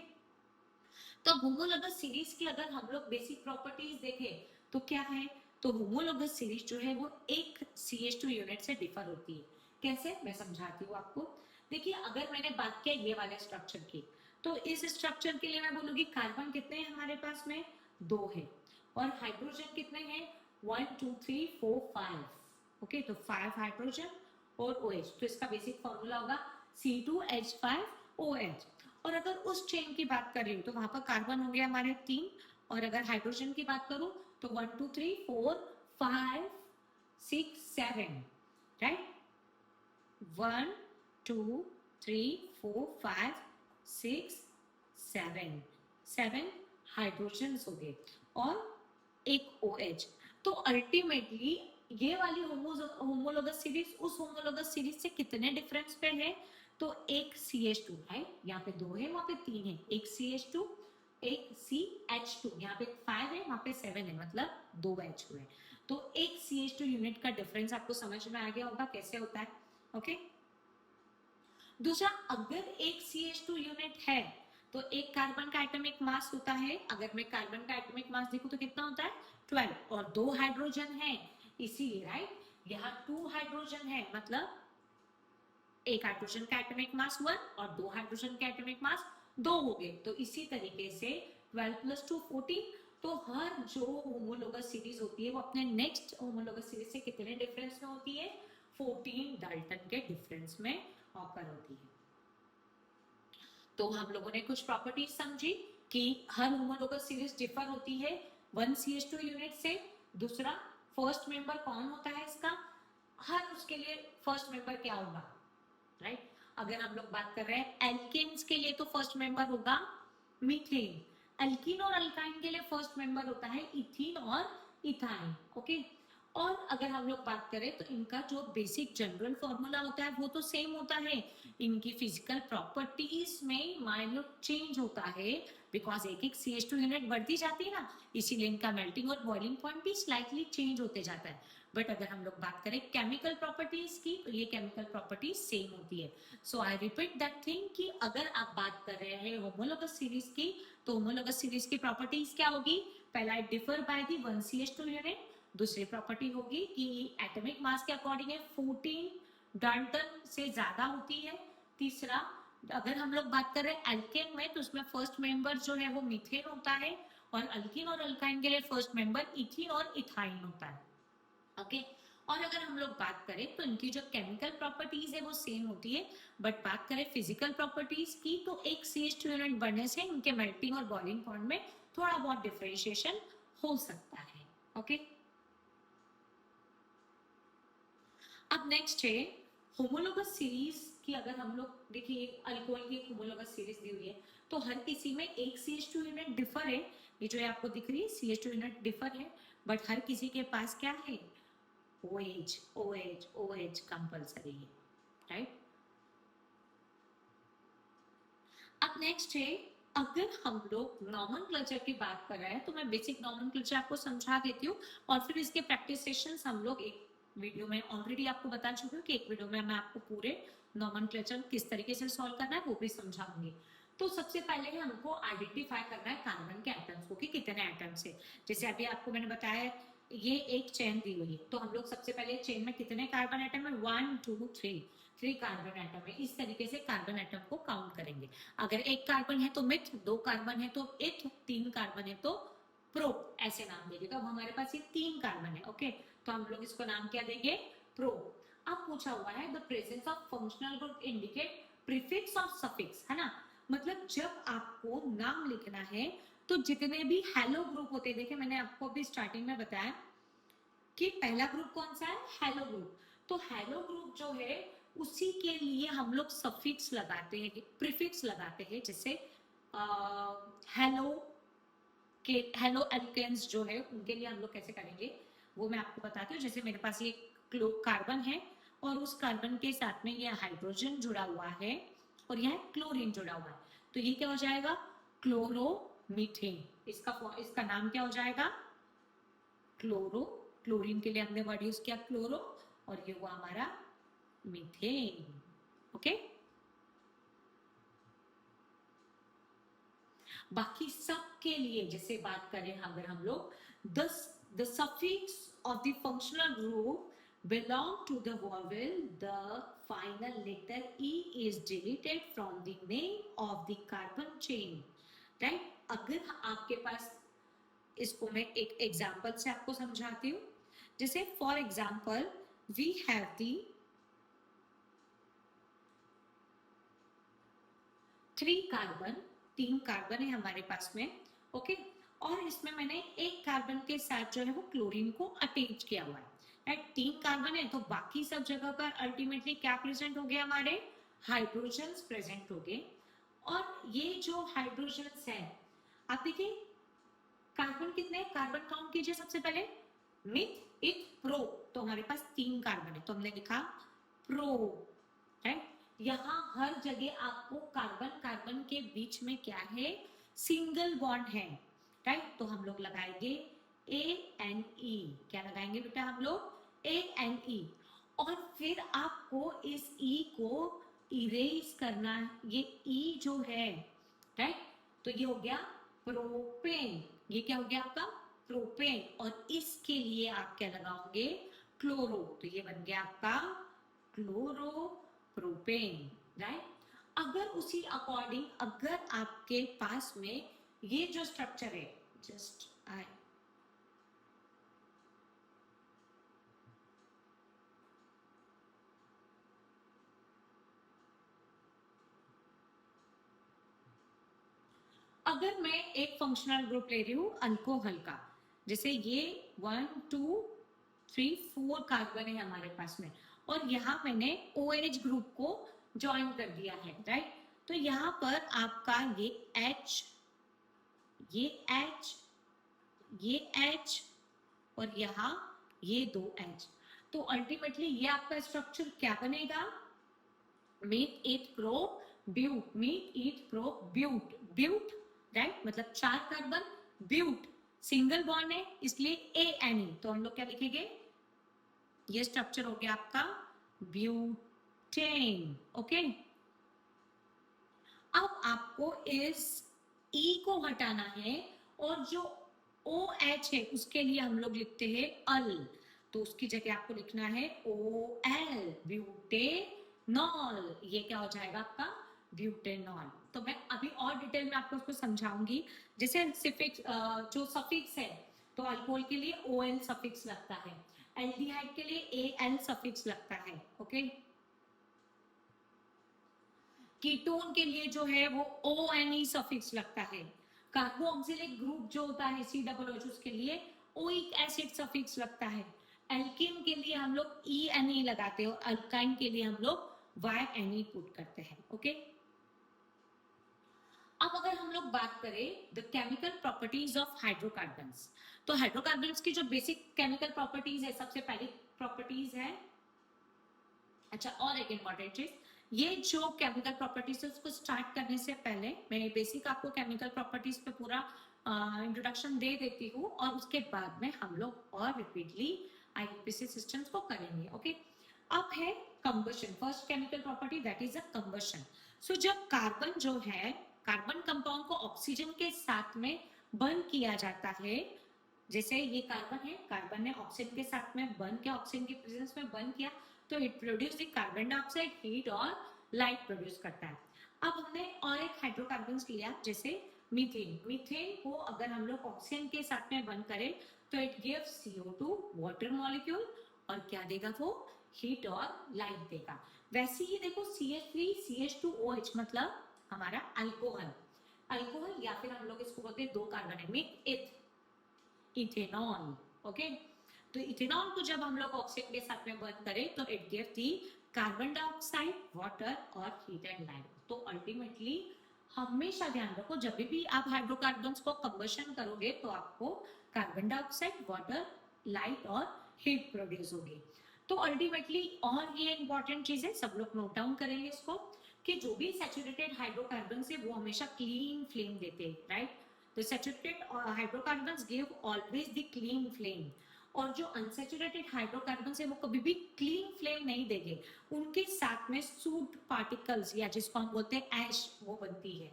तो होमोलोगस सीरीज की अगर हम लोग बेसिक प्रॉपर्टीज देखें तो क्या है, तो होमोलोगस सीरीज जो है वो एक CH2 यूनिट से डिफर होती है। कैसे, मैं समझाती हूँ आपको। देखिए, अगर मैंने बात किया ये वाले स्ट्रक्चर की, तो इस स्ट्रक्चर के लिए मैं बोलूंगी कार्बन कितने हैं हमारे पास में, 2 है, और हाइड्रोजन कितने हैं, 1 2 3 4 5। ओके, तो 5 हाइड्रोजन और OH, तो इसका बेसिक फॉर्मूला होगा C2H5OH। और अगर उस चेन की बात करें तो वहां पर कार्बन हो गया हमारे 3, और अगर हाइड्रोजन की बात करूं तो 1 2 3 4 5 6 7, राइट, 1 2 3 4 5 6 7, 7 हाइड्रोजन हो गए और एक OH। तो अल्टीमेटली ये वाली होमोलोगस सीरीज उस होमोलोगस सीरीज से कितने डिफरेंस पे है, तो एक CH2 है, यहाँ पे 2 है, वहां पे 3 है, एक CH2 एक CH2, यहाँ पे 5 है, वहां पे 7 है, मतलब 2 H2 है। तो एक CH2 यूनिट का डिफरेंस आपको समझ में आ गया होगा कैसे होता है। ओके, दूसरा, अगर एक CH2 यूनिट है तो एक कार्बन का एटॉमिक मास होता है, अगर मैं कार्बन का एटॉमिक मास देखूं तो कितना होता है, 12, और 2 हाइड्रोजन है, इसीलिए राइट, यहाँ 2 हाइड्रोजन है, मतलब एक हाइड्रोजन का एटॉमिक मास 1 और 2 हाइड्रोजन का एटॉमिक मास 2 हो गए। तो इसी तरीके से 12 + 2 14। तो हर जो होमोलोगस सीरीज होती है वो अपने नेक्स्ट होमोलोगस सीरीज से कितने डिफरेंस में होती है, 14 डाल्टन के डिफरेंस में ऑकर होती है। तो हम लोगों ने कुछ प्रॉपर्टीज समझी कि हर होमोलोगस सीरीज डिफर होती है 1 CH2 यूनिट से। दूसरा, फर्स्ट मेंबर कौन होता है इसका, हर उसके लिए फर्स्ट मेंबर क्या होगा, राइट। अगर हम लोग बात कर रहे हैं एल्केन्स के लिए तो फर्स्ट मेंबर होगा मीथेन, एल्कीन और अल्काइन के लिए फर्स्ट मेंबर होता है इथीन और इथाइन। ओके, और अगर हम लोग बात करें तो इनका जो बेसिक जनरल फॉर्मूला होता है वो तो सेम होता है, इनकी फिजिकल प्रॉपर्टीज में माइन्यूट चेंज होता है, बिकॉज एक एक CH2 यूनिट बढ़ती जाती है ना, इसीलिए इनका मेल्टिंग और बॉइलिंग पॉइंट भी स्लाइटली चेंज होते जाता है। बट अगर हम लोग बात करें केमिकल प्रॉपर्टीज की तो ये केमिकल प्रॉपर्टीज सेम होती है। सो आई रिपीट दैट थिंग कि अगर आप बात कर रहे हैं होमोलोगस सीरीज की, तो होमोलोगस सीरीज की प्रॉपर्टीज क्या होगी, पहला differ by the 1 CH2 unit, दूसरी प्रॉपर्टी होगी कि एटॉमिक मास के अकॉर्डिंग है 14 डाल्टन से ज्यादा होती है। तीसरा, अगर हम लोग बात कर रहे हैं एल्केन में तो उसमें फर्स्ट मेंबर जो है वो मीथेन होता है, और अल्कीन और अल्काइन के लिए फर्स्ट मेंबर इथीन और इथाइन होता है। ओके, और अगर हम लोग बात करें तो इनकी जो केमिकल प्रॉपर्टीज है वो सेम होती है, बट बात करें फिजिकल प्रॉपर्टीज की तो एक CH2 यूनिट बढ़ने से इनके मेल्टिंग और बॉइलिंग पॉइंट में थोड़ा बहुत डिफरेंशिएशन हो सकता है। ओके, अब नेक्स्ट है होमोलोगस सीरीज की। अगर हम लोग देखिए अल्कोहल की होमोलोगस सीरीज दी हुई है, तो हर किसी में एक CH2 यूनिट डिफर है, ये जो है आपको दिख रही है CH2 यूनिट डिफर है, बट हर किसी के पास क्या है, OH OH OH कंपल्सरी है, राइट। अब नेक्स्ट है, अगर हम लोग नॉमेनक्लेचर की बात कर रहे हैं तो मैं बेसिक नॉमेनक्लेचर आपको समझा देती हूँ, और फिर इसके प्रैक्टिस सेशंस हम लोग एक वीडियो में ऑलरेडी आपको बता चुकी हूँ कि एक वीडियो में मैं आपको पूरे नॉमेनक्लेचर किस तरीके से सॉल्व करना है वो भी समझाऊंगी। तो सबसे पहले हमको आइडेंटिफाई करना है कार्बन के एटम्स को कि कितने एटम्स है। जैसे अभी आपको मैंने बताया ये एक चेन दी हुई है, तो हम लोग सबसे पहले चेन में कितने कार्बन एटम है, 1 2 3, 3 कार्बन एटम है। इस तरीके से कार्बन एटम को काउंट करेंगे। अगर एक कार्बन है तो मिथ, 2 कार्बन है तो इथ, 3 कार्बन है तो प्रो ऐसे नाम देंगे। तो अब हमारे पास ये 3 कार्बन है, ओके, तो हम लोग इसको नाम क्या देंगे, प्रो। अब पूछा हुआ है the presence of functional group indicate prefix और सफिक्स, है ना, मतलब जब आपको नाम लिखना है तो जितने भी हेलो ग्रुप होते हैं, देखिए मैंने आपको अभी स्टार्टिंग में बताया कि पहला ग्रुप कौन सा है, हेलो ग्रुप। तो हेलो ग्रुप जो है उसी के लिए हम लोग सफिक्स लगाते हैं, प्रीफिक्स लगाते हैं, जैसे हेलो के हेलो एल्केन्स जो है उनके लिए हम लोग कैसे करेंगे वो मैं आपको बताती हूँ। जैसे मेरे पास ये कार्बन है और उस कार्बन के साथ में ये हाइड्रोजन जुड़ा हुआ है और यह क्लोरीन जुड़ा हुआ है, तो ये क्या हो जाएगा, क्लोरोमीथेन। इसका नाम क्या हो जाएगा, क्लोरो। क्लोरीन के लिए हमने वर्ड यूज किया क्लोरो, और ये हुआ हमारा मीथेन, ओके। बाकी सब के लिए जैसे बात करें अगर हम लोग, the suffix of the functional group belong to the vowel, the final letter e is deleted from the name of the carbon chain, right? अगर आपके पास, इसको मैं एक एग्जांपल से आपको समझाती हूँ। जैसे for example we have the 3 carbon, 3 carbon है हमारे पास में, ओके, और इसमें मैंने एक कार्बन के साथ जो है वो क्लोरीन को अटैच किया हुआ है, राइट। 3 कार्बन है तो बाकी सब जगह पर अल्टीमेटली क्या प्रेजेंट हो गए, हमारे हाइड्रोजन्स प्रेजेंट हो गए। और ये जो हाइड्रोजन्स है, आप देखिए कार्बन कितने, कार्बन काउंट कीजिए सबसे पहले, मिथ इथ प्रो, तो हमारे पास 3 कार्बन है तो हमने लिखा प्रो, राइट। यहाँ हर जगह आपको कार्बन कार्बन के बीच में क्या है, सिंगल बॉन्ड है, राइट। तो हम लोग लगाएंगे ए एन ई, क्या लगाएंगे बेटा हम लोग, ए एन ई। और फिर आपको इस ई को इरेज करना है, ये ई जो है, राइट, तो ये हो गया प्रोपेन, ये क्या हो गया आपका प्रोपेन, और इसके लिए आप क्या लगाओगे, क्लोरो, तो ये बन गया आपका क्लोरो प्रोपेन, राइट। अगर उसी अकॉर्डिंग अगर आपके पास में ये जो स्ट्रक्चर है, जस्ट आई, अगर मैं एक फंक्शनल ग्रुप ले रही हूं अल्कोहल का, जैसे ये 1 2 3 4 कार्बन है हमारे पास में, और यहाँ मैंने OH ग्रुप को ज्वाइन कर दिया है, राइट। तो यहाँ पर आपका ये H, ये H, ये H और यहाँ ये 2 H, तो अल्टीमेटली ये आपका स्ट्रक्चर क्या बनेगा, meth eth prop but, meth eth prop but, but, right, मतलब 4 कार्बन ब्यूट, सिंगल बॉन्ड है इसलिए ANE, तो हम लोग क्या लिखेंगे, ये स्ट्रक्चर हो गया आपका ब्यूटेन, ओके। अब आपको इस E को हटाना है और जो OH है उसके लिए हम लोग लिखते हैं अल, तो उसकी जगह आपको लिखना है OL, ब्यूटेनॉल, ये क्या हो जाएगा आपका ब्यूटेनॉल। तो मैं अभी और डिटेल में आपको उसको समझाऊंगी। जैसे सफिक्स, जो सफिक्स है, तो अल्कोहल के लिए OL सफिक्स लगता है, एल्डिहाइड के लिए AL सफिक्स लगता है, ओके। कीटोन के लिए जो है वो ONE सफिक्स लगता है। कार्बोक्सिलिक ग्रुप जो होता है COOH, उसके लिए ओइक एसिड सफिक्स लगता है। एल्किन के लिए हम लोग ENE लगाते हैं और अल्काइन के लिए हम लोग YNE पुट करते हैं, ओके। अब अगर हम लोग बात करें the chemical properties of hydrocarbons, तो हाइड्रोकार्बन्स की जो बेसिक केमिकल प्रॉपर्टीज है, सबसे पहली प्रॉपर्टीज है, अच्छा और एक इंपॉर्टेंट चीज, ये जो केमिकल प्रॉपर्टीज है उसको स्टार्ट करने से पहले मैं बेसिक आपको केमिकल प्रॉपर्टीज पे पूरा इंट्रोडक्शन दे देती हूँ, और उसके बाद में हम लोग और रिपीटली IUPAC सिस्टम्स को करेंगे, ओके। अब है combustion, first chemical property that is a combustion. So जब कार्बन जो है, कार्बन कंपाउंड को ऑक्सीजन के साथ में बर्न किया जाता है, जैसे ये कार्बन है, कार्बन ने ऑक्सीजन के साथ में बर्न किया, ऑक्सीजन की प्रेजेंस में बर्न किया, तो it produce the carbon dioxide, heat और लाइट प्रोड्यूस करता है। अब हमने और एक हाइड्रोकार्बन लिया, जैसे मीथेन, मीथेन को अगर हम लोग ऑक्सीजन के साथ में बंद करें तो it gives CO2 water molecule, और क्या देगा वो, हीट और लाइट देगा। वैसे ही देखो CH3CH2OH मतलब हमारा अल्कोहल, अल्कोहल या फिर हम लोग इसको बोलते हैं 2 कार्बन है, मिथ इथ इथेनॉल। ओके, तो इथेनॉल को जब हम लोग ऑक्सीजन के साथ में बंद करें तो it gives the carbon dioxide, water और हीट एंड लाइट। तो अल्टीमेटली हमेशा ध्यान रखो जब भी आप हाइड्रोकार्बन्स को कंबशन करोगे तो आपको कार्बन डाइऑक्साइड, वाटर, लाइट और हीट प्रोड्यूस होगी। तो अल्टीमेटली और ये इंपॉर्टेंट चीज है, सब लोग नोट डाउन करेंगे इसको, कि जो भी सैचुरेटेड हाइड्रोकार्बन है वो हमेशा क्लीन फ्लेम देते हैं, राइट। तो saturated hydrocarbons give always the clean flame, और जो अनसैचुरेटेड हाइड्रोकार्बन है वो कभी भी क्लीन फ्लेम नहीं देंगे, उनके साथ में सूट पार्टिकल्स या जिसको हम बोलते हैं ऐश वो बनती है,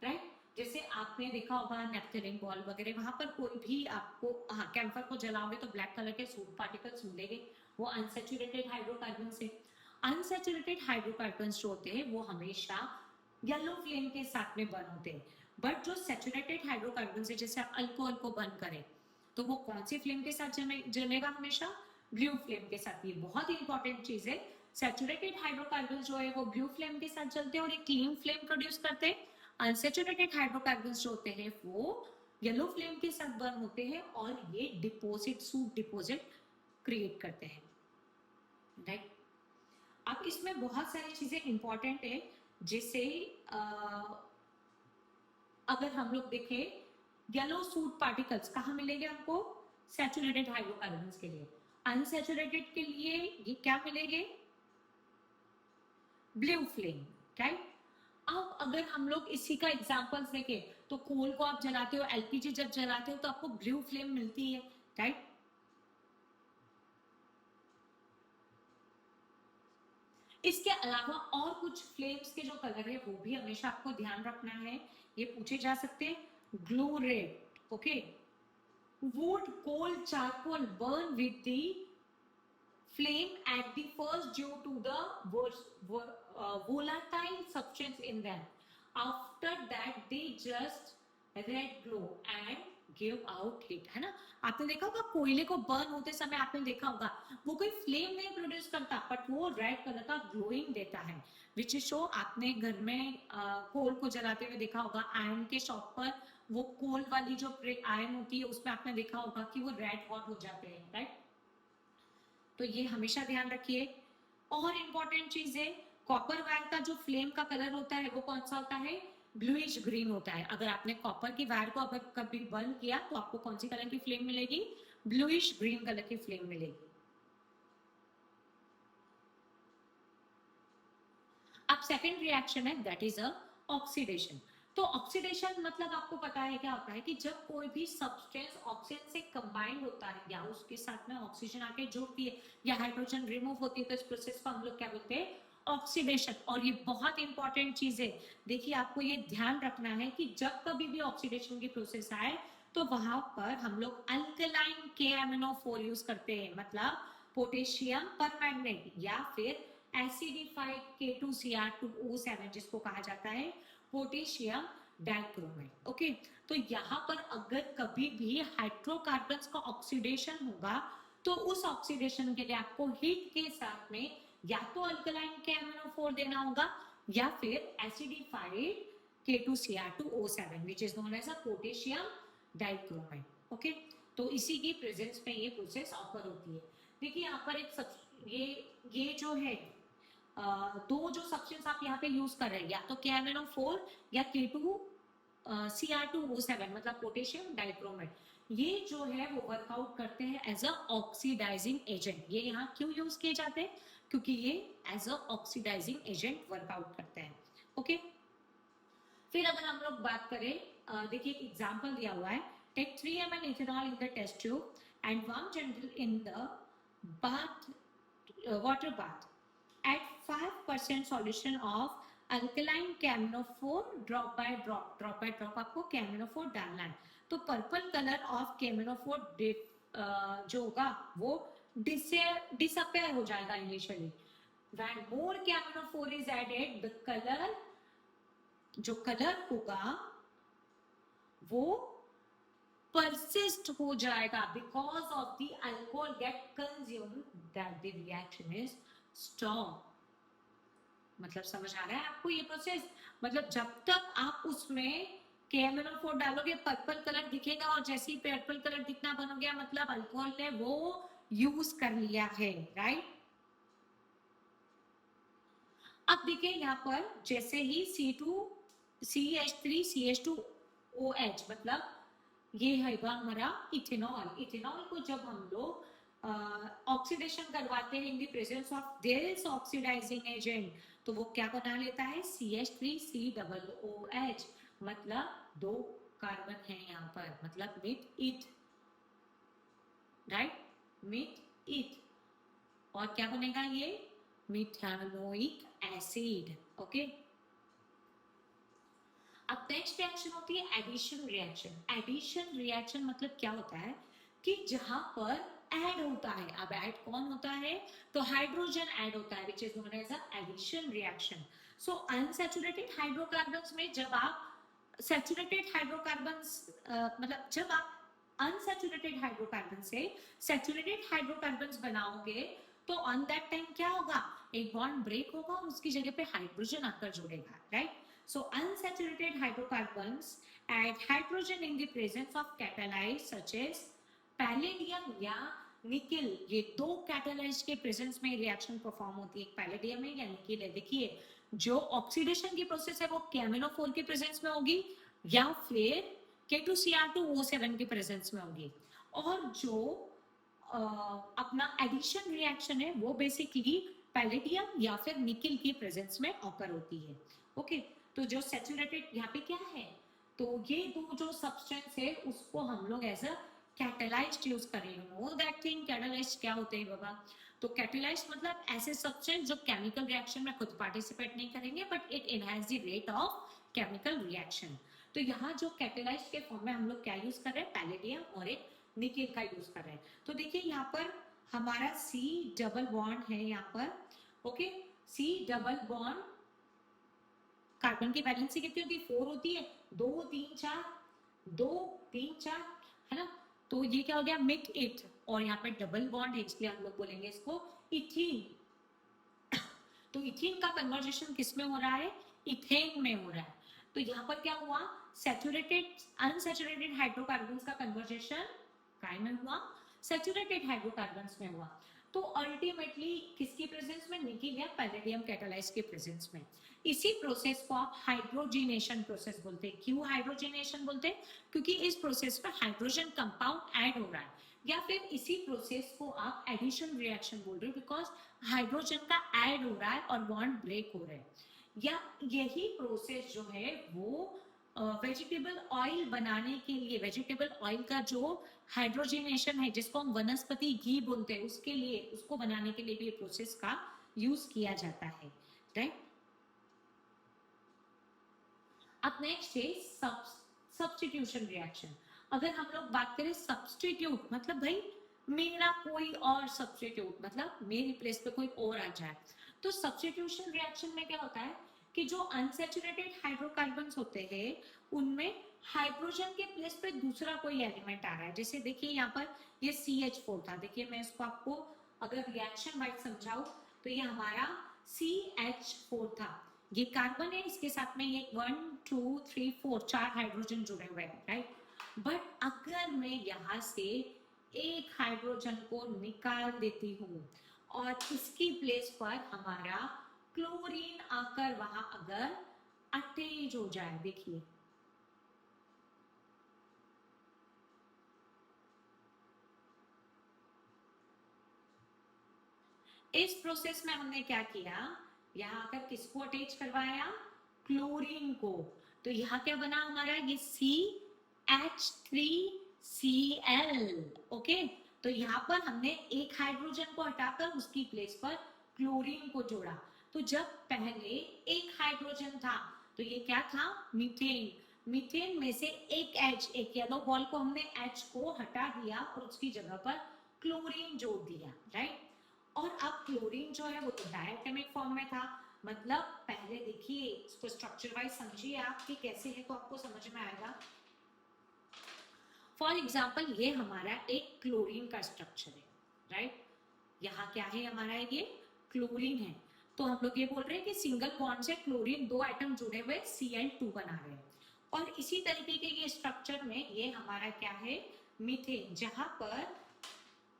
राइट। जैसे आपने देखा होगा नेफ्थलीन बॉल वगैरह, वहां पर कोई भी आपको कैंफर को जलाओगे तो ब्लैक कलर के सूट पार्टिकल्स मिलेंगे, वो अनसैचुरेटेड हाइड्रोकार्बन से। अनसैचुरेटेड हाइड्रोकार्बन जो होते हैं वो हमेशा येलो फ्लेम के साथ में बर्न होते हैं, बट जो सैचुरेटेड हाइड्रोकार्बन से, जैसे आप अल्कोहल को बर्न करें तो वो कौन सी फ्लेम के साथ जलेगा, हमेशा ब्लू फ्लेम के साथ। ये बहुत इंपॉर्टेंट चीज है, सैचुरेटेड हाइड्रोकार्बन जो है वो ब्लू फ्लेम के साथ जलते हैं और एक क्लीन फ्लेम प्रोड्यूस करते हैं। अनसैचुरेटेड हाइड्रोकार्बन जो होते हैं वो येलो फ्लेम के साथ बर्न होते हैं और ये डिपोजिट, सूट डिपोजिट क्रिएट करते हैं, राइट। अब इसमें बहुत सारी चीजें इंपॉर्टेंट है, जैसे अगर हम लोग देखें येलो सूट पार्टिकल्स कहाँ मिलेंगे हमको, सैचुरेटेड हाइड्रोकार्बन्स के लिए। अनसैचुरेटेड के लिए ये क्या मिलेंगे, ब्लू फ्लेम, राइट। अब अगर हम लोग इसी का एग्जांपल्स देखें तो कोल को आप जलाते हो, एलपीजी जब जलाते हो तो आपको ब्लू फ्लेम मिलती है, राइट। इसके अलावा और कुछ फ्लेम्स के जो कलर है वो भी हमेशा आपको ध्यान रखना है, ये पूछे जा सकते हैं। Glow red, okay, wood, coal, charcoal burn with the flame at the first due to the volatile substance in them. After that they just red glow and give out heat, है ना। आपने देखा होगा कोयले को बर्न होते समय आपने देखा होगा वो कोई फ्लेम नहीं प्रोड्यूस करता, बट वो रेड कलर का ग्लोइंग देता है, विच इज शो। आपने घर में कोल को जलाते हुए देखा होगा, आयरन के शॉप पर वो कोल वाली जो आयरन होती है उसमें आपने देखा होगा कि वो रेड हॉट हो जाते हैं, राइट। तो ये हमेशा ध्यान रखिए। और इम्पोर्टेंट चीज है, कॉपर वायर का जो फ्लेम का कलर होता है वो कौन सा होता है, ब्लूइश ग्रीन होता है। अगर आपने कॉपर की वायर को अगर कभी बर्न किया तो आपको कौन सी कलर की फ्लेम मिलेगी, ब्लूइश ग्रीन कलर की फ्लेम मिलेगी। अब सेकेंड रिएक्शन है दैट इज अ ऑक्सीडेशन। तो ऑक्सीडेशन मतलब आपको पता है क्या होता है कि जब कोई भी सब्सटेंस ऑक्सीजन से कंबाइंड होता है या उसके साथ में ऑक्सीजन आके जुड़ती है या हाइड्रोजन रिमूव होती है तो इस प्रोसेस को हम लोग क्या बोलते हैं, ऑक्सीडेशन। और ये बहुत इंपॉर्टेंट चीज है, देखिए आपको ये ध्यान रखना है कि जब कभी भी ऑक्सीडेशन की प्रोसेस आए तो वहां पर हम लोग अल्कलाइन KMnO4 यूज करते हैं, मतलब पोटेशियम परमैंगनेट या फिर एसिडिफाइड K2Cr2O7 जिसको कहा जाता है पोटेशियम डाइक्रोमेट। ओके, तो यहाँ पर अगर कभी भी हाइड्रोकार्बन्स का ऑक्सीडेशन होगा तो उस ऑक्सीडेशन के लिए आपको हीट के साथ में या तो अल्कलाइन KMnO4 देना होगा या फिर acidified K2Cr2O7 which is known as a potassium dichromate। Okay, तो इसी की प्रेजेंस में ये प्रोसेस ऑकर होती है। देखिए यहाँ पर एक ये जो है दो जो सब्सटेंस आप यहाँ पे यूज कर रहे हैं या तो KMnO4 या K2Cr2O7 मतलब पोटेशियम डाइक्रोमेट, ये जो है वो वर्कआउट करते हैं एज अ ऑक्सीडाइजिंग एजेंट। ये यहाँ क्यों यूज किए जाते हैं, क्योंकि ये as a oxidising agent work out करते हैं। ओके, फिर अगर हम लोग बात करें, देखिए एक एग्जांपल दिया हुआ है, take 3 ml ethanol in the test tube and 1 gentle in the bath water bath. Add 5% solution of alkaline KMnO4 drop by drop आपको KMnO4 डालना है। तो पर्पल कलर ऑफ KMnO4 जो होगा वो डिसअपेयर हो जाएगा initially. When more KMnO4 is added, the color जो कलर होगा वो persist हो जाएगा because of the alcohol get consumed that the reaction is stop. मतलब समझ आ रहा है आपको ये प्रोसेस? मतलब जब तक आप उसमें KMnO4 डालोगे पर्पल कलर दिखेगा, और जैसे ही पर्पल कलर दिखना बन गया मतलब अल्कोहल ने वो यूज कर लिया है, राइट? अब देखिए यहाँ पर जैसे ही C2CH3CH2OH मतलब ये है हमारा इथेनॉल। इथेनॉल को जब हम लोग ऑक्सीडेशन करवाते हैं in the presence of this oxidising agent, तो वो क्या बना लेता है? CH3COOH, मतलब दो कार्बन है यहाँ पर, मतलब मिथ इथ, राइट? मिथ इथ, और क्या बनेगा ये? Methanoic acid. ओके, अब नेक्स्ट रिएक्शन होती है एडिशन रिएक्शन। एडिशन रिएक्शन मतलब क्या होता है कि जहां पर ऐड होता है, अब ऐड कौन होता है? तो हाइड्रोजन ऐड होता है, which is known as a addition reaction. So unsaturated hydrocarbons में जब आप सैचुरेटेड हाइड्रोकार्बन्स मतलब जब आप अनसैचुरेटेड हाइड्रोकार्बन से सैचुरेटेड हाइड्रोकार्बन्स बनाओगे तो ऑन दैट टाइम क्या होगा? एक बॉन्ड ब्रेक होगा और उसकी जगह पे हाइड्रोजन आकर जुड़ेगा, right? So unsaturated hydrocarbons add hydrogen in the presence of catalysts such as palladium या निकिल। ये दो कैटालाइस्ट के प्रेजेंस में रिएक्शन परफॉर्म होती है, एक पैलेडियम है या निकिल है। देखिए जो ऑक्सीडेशन की प्रोसेस है वो KMnO4 के प्रेजेंस में होगी या फिर K2Cr2O7 के प्रेजेंस में होगी, और जो अपना एडिशन रिएक्शन है वो बेसिकली पैलेडियम या फिर निकिल की प्रेजेंस में ऑकर होती है। ओके, तो जो सैचुरेटेड यहाँ पे क्या है, तो ये दो जो सब्सटेंस है उसको हम लोग एज अ कैटालाइस्ट यूज करेंगे। नो दैट थिंग, कैटालाइस्ट क्या होते हैं बाबा? तो कैटालाइस्ट मतलब ऐसे सब्सटेंस जो केमिकल रिएक्शन में खुद पार्टिसिपेट नहीं करेंगे but it enhance the rate of chemical reaction. तो यहाँ जो कैटालाइस्ट के फॉर्म में हम लोग क्या यूज कर रहे हैं? पैलेडियम और एक निकेल का यूज कर रहे हैं। तो देखिए यहाँ पर हमारा C डबल बॉन्ड है यहाँ पर। Okay, C double bond, carbon की वैलेंसी कितनी होती है? 4 होती है, 2 3 4, 2 3 4, है ना? तो ये क्या हो गया? मिथ इथ, और यहाँ पे डबल बॉन्ड है इसलिए हम लोग बोलेंगे इसको इथीन। तो इथीन का कन्वर्जेशन किस में हो रहा है? इथेन में हो रहा है। तो यहाँ पर क्या हुआ? सैचुरेटेड अनसैचुरेटेड हाइड्रोकार्बन्स का कन्वर्जेशन काय में हुआ? सैचुरेटेड हाइड्रोकार्बन्स में हुआ। तो अल्टीमेटली किसकी प्रेजेंस में? निकिल या पैलेडियम कैटालाइज के प्रेजेंस में। इसी प्रोसेस को आप हाइड्रोजिनेशन प्रोसेस बोलते हैं। क्यों हाइड्रोजिनेशन बोलते हैं? क्योंकि इस प्रोसेस में हाइड्रोजन कंपाउंड ऐड हो रहा है, या फिर इसी प्रोसेस को आप एडिशन रिएक्शन बोल रहे हो बिकॉज हाइड्रोजन का ऐड हो रहा है और बॉन्ड ब्रेक हो रहे हैं। या यही प्रोसेस जो है वो वेजिटेबल ऑयल बनाने के लिए, वेजिटेबल ऑयल का जो हाइड्रोजिनेशन है जिसको हम वनस्पति घी बोलते हैं, उसके लिए, उसको बनाने के लिए भी ये प्रोसेस का यूज किया जाता है, राइट? अब नेक्स्ट है सब्स्टिट्यूशन रिएक्शन। अगर हम लोग बात करें सब्स्टिट्यूट मतलब भाई मेरा कोई और सब्स्टिट्यूट, मतलब मेरी प्लेस पे कोई और आ जाए, तो सब्स्टिट्यूशन रिएक्शन में क्या होता है कि जो अनसैचुरेटेड हाइड्रोकार्बन्स होते हैं उनमें हाइड्रोजन के प्लेस पे दूसरा कोई एलिमेंट आ रहा है। जैसे देखिए यहाँ पर ये CH4 था, देखिए मैं इसको आपको अगर रिएक्शन वाइज समझाऊं तो ये हमारा CH4 था, ये कार्बन है, इसके साथ में ये 1 2 3 4 चार हाइड्रोजन जुड़े हुए हैं, राइट? बट अगर मैं यहाँ से एक हाइड्रोजन को निकाल देती हूँ और इसकी प्लेस पर हमारा क्लोरीन आकर वहां अगर अटैच हो जाए, देखिए इस प्रोसेस में हमने क्या किया, यहाँ आकर किसको अटैच करवाया? क्लोरीन को। तो यहाँ क्या बना हमारा? ये CH3Cl। ओके, तो यहाँ पर हमने एक हाइड्रोजन को हटाकर उसकी प्लेस पर क्लोरीन को जोड़ा। तो जब पहले एक हाइड्रोजन था तो ये क्या था? मीथेन। मीथेन में से एक H, एक येलो बॉल को हमने H को हटा दिया और उसकी जगह पर क्लोरीन जोड़ दिया, राइट? और अब क्लोरीन जो है वो तो डायटोमिक फॉर्म में था, मतलब पहले देखिए इसको स्ट्रक्चर वाइज समझिए आप कि कैसे है तो आपको समझ में आएगा। फॉर एग्जाम्पल ये हमारा एक क्लोरीन का स्ट्रक्चर है, राइट। यहाँ क्या है हमारा, ये क्लोरीन है। तो हम लोग ये बोल रहे हैं कि सिंगल बॉन्ड से क्लोरीन 2 एटम जुड़े हुए Cl2 बना रहे हैं। और इसी तरीके के ये स्ट्रक्चर में ये हमारा क्या है, मीथेन, जहां पर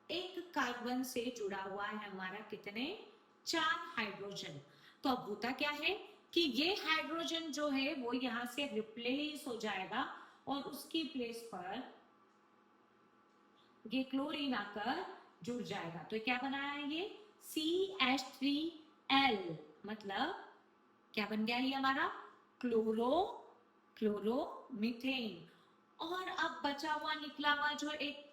एक कार्बन से जुड़ा हुआ है हमारा कितने, 4 हाइड्रोजन। तो अब होता क्या है कि ये हाइड्रोजन जो है वो यहाँ से रिप्लेस हो जाएगा और उसकी प्लेस पर ये क्लोरीन आकर जुड़ जाएगा। तो क्या बनाया है ये CH3L, मतलब क्या बन गया ये हमारा क्लोरोमीथेन। और अब बचा हुआ निकला हुआ जो एक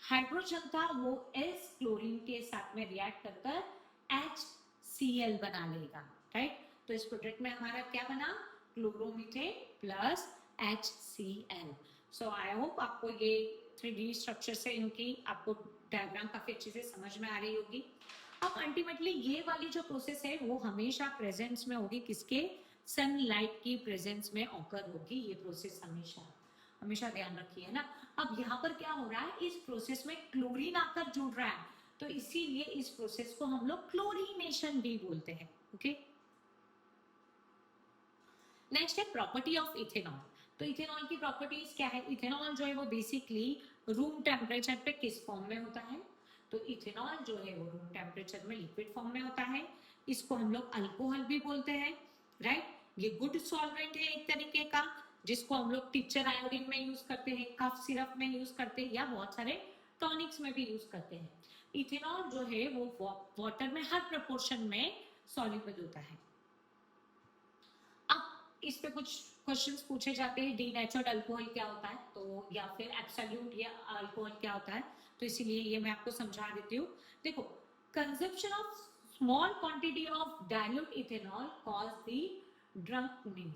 हाइड्रोजन था वो इस क्लोरीन के साथ में रिएक्ट कर HCl बना लेगा, राइट। तो इस प्रोडक्ट में हमारा क्या बना, chloromethane plus HCl। So I hope आपको ये 3D स्ट्रक्चर से इनकी आपको डायग्राम काफी अच्छे से समझ में आ रही होगी। अब अल्टीमेटली ये वाली जो प्रोसेस है वो हमेशा प्रेजेंस में होगी, किसके, सनलाइट की प्रेजेंस में ऑकर होगी ये प्रोसेस, हमेशा हमेशा ध्यान रखिए, है ना। अब यहाँ पर क्या हो रहा है, इस प्रोसेस में क्लोरीन आकर जुड़ रहा है, तो इसीलिए इस प्रोसेस को हम लोग क्लोरीनेशन भी बोलते हैं, ओके। नेक्स्ट है प्रॉपर्टी ऑफ इथेनॉल। तो इथेनॉल की प्रॉपर्टीज क्या है, इथेनॉल जो है वो बेसिकली रूम टेम्परेचर पे किस फॉर्म में होता है, तो इथेनॉल जो है वो रूम टेम्परेचर में लिक्विड फॉर्म में होता है। इसको हम लोग अल्कोहल भी बोलते हैं, राइट। ये गुड सॉल्वेंट है एक तरीके का, जिसको हम लोग टिंचर आयोडीन में यूज करते हैं, कफ सिरप में यूज करते हैं, या बहुत सारे टॉनिक्स में भी यूज करते हैं। इथेनॉल जो है वो वाटर में हर प्रपोर्शन में सॉल्युबल होता है। अब इस पे कुछ क्वेश्चंस पूछे जाते हैं, डीनेचर्ड अल्कोहल क्या होता है, तो या फिर एब्सोल्यूट या अल्कोहल क्या होता है, तो इसीलिए ये मैं आपको समझा देती हूँ। देखो, consumption of small quantity of dilute ethanol cause the drunkenness.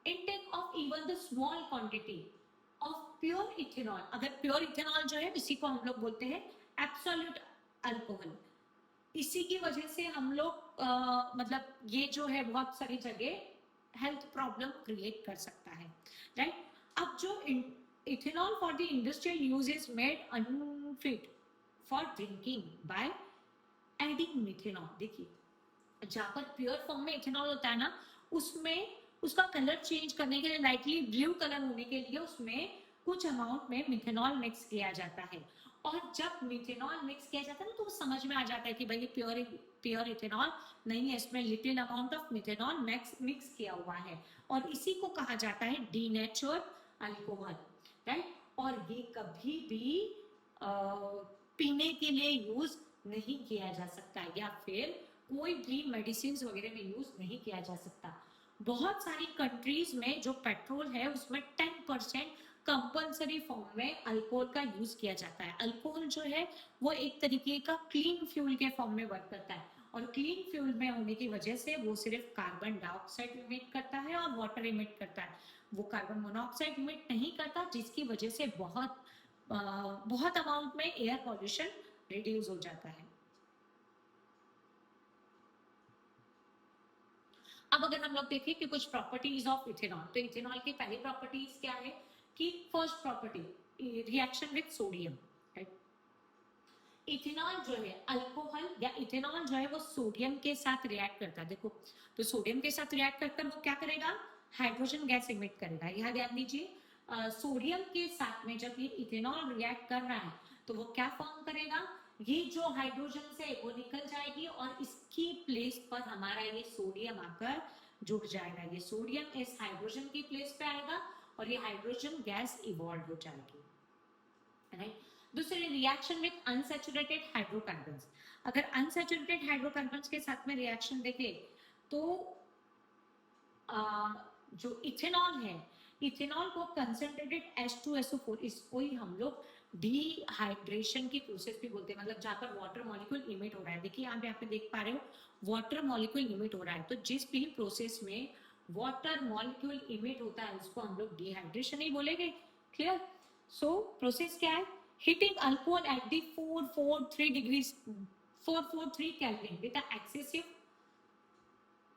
Intake of even the small quantity of pure ethanol, अगर प्योर इथेनॉल जो है इसी को हम लोग बोलते हैं एब्सोल्यूट अल्कोहल। इसी की वजह से हम लोग मतलब ये जो है बहुत सारी जगह हेल्थ प्रॉब्लम क्रिएट कर सकता है, राइट। अब जो ethanol for the industrial use is made unfit for drinking by adding methanol. देखिए, जहां पर प्योर फॉर्म में इथेनॉल होता है ना, उसमें उसका कलर चेंज करने के लिए, लाइटली ब्लू कलर होने के लिए उसमें कुछ अमाउंट में मिथेनॉल मिक्स किया जाता है। और जब मिथेनॉल मिक्स किया जाता है ना, तो समझ में आ जाता है कि भाई ये प्योर इथेनॉल नहीं है, इसमें little amount of methanol mix किया हुआ है, और इसी को कहा जाता है डीनेचर्ड अल्कोहल, राइट। और ये कभी भी पीने के लिए यूज नहीं किया जा सकता, या फिर कोई भी मेडिसिन वगैरह में यूज नहीं किया जा सकता। बहुत सारी कंट्रीज में जो पेट्रोल है उसमें 10% कंपलसरी फॉर्म में अल्कोहल का यूज किया जाता है। अल्कोहल जो है वो एक तरीके का क्लीन फ्यूल के फॉर्म में वर्क करता है, और क्लीन फ्यूल में होने की वजह से वो सिर्फ कार्बन डाइऑक्साइड इमिट करता है और वाटर इमिट करता है, वो कार्बन मोनोऑक्साइड इमिट नहीं करता, जिसकी वजह से बहुत अमाउंट में एयर पॉल्यूशन रिड्यूस हो जाता है। अब अगर हम लोग देखें कि कुछ प्रॉपर्टीज ऑफ इथेनॉल, तो इथेनॉल की पहली प्रॉपर्टीज क्या है कि first property reaction with sodium, ethanol जो है अल्कोहल या इथेनॉल जो है वो सोडियम के साथ रिएक्ट करता है। देखो, तो सोडियम के साथ रिएक्ट करकर वो क्या करेगा, हाइड्रोजन गैस इमिट करेगा। यहाँ ध्यान दीजिए, सोडियम के साथ में जब ये इथेनॉल रिएक्ट कर रहा है तो वो क्या फॉर्म करेगा, ये जो हाइड्रोजन से वो निकल जाएगी और इसकी प्लेस पर हमारा ये सोडियम आकर जुड़ जाएगा। ये सोडियम इस हाइड्रोजन की प्लेस पे आएगा और ये हाइड्रोजन गैस इवॉल्व हो जाएगी, राइट। दूसरे, रिएक्शन विद अनसैचुरेटेड हाइड्रोकार्बन्स। अगर अनसैचुरेटेड हाइड्रोकार्बन्स के साथ में रिएक्शन देखें तो जो इथेनॉल है, इथेनॉल को कंसंट्रेटेड H2SO4, इसको ही हम लोग डिहाइड्रेशन की प्रोसेस भी बोलते हैं, मतलब जहां पर वाटर मॉलिक्यूल इमिट हो रहा है। देखिए यहाँ पे देख पा रहे हो वाटर मॉलिक्यूल इमिट हो रहा है, तो जिस भी प्रोसेस में वाटर मॉलिक्यूल इमिट होता है उसको हम लोग डिहाइड्रेशन ही बोलेंगे, क्लियर। सो प्रोसेस क्या है, heating alcohol at the 443 Kelvin with the excessive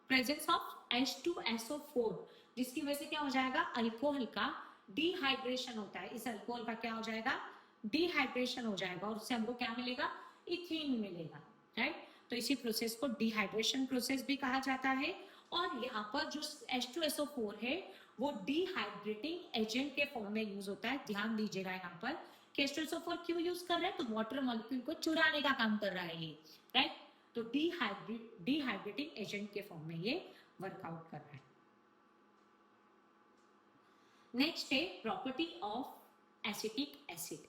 presence of H2SO4, जिसकी वजह से क्या हो जाएगा, अल्कोहल का डिहाइड्रेशन होता है, इस अल्कोहल का क्या हो जाएगा, डिहाइड्रेशन हो जाएगा, और उससे हमको क्या मिलेगा, इथीन मिलेगा, राइट। तो इसी प्रोसेस को डिहाइड्रेशन प्रोसेस भी कहा जाता है। और यहाँ पर जो H2SO4 है वो डिहाइड्रेटिंग एजेंट के फॉर्म में यूज होता है। ध्यान दीजिएगा यहाँ पर कि H2SO4 क्यों यूज कर रहा है, तो वाटर मॉलिक्यूल को चुराने का काम कर रहा है ये, राइट। तो डिहाइड्रेटिंग एजेंट के फॉर्म में ये वर्कआउट कर रहा है। नेक्स्ट है प्रॉपर्टी ऑफ एसिटिक एसिड।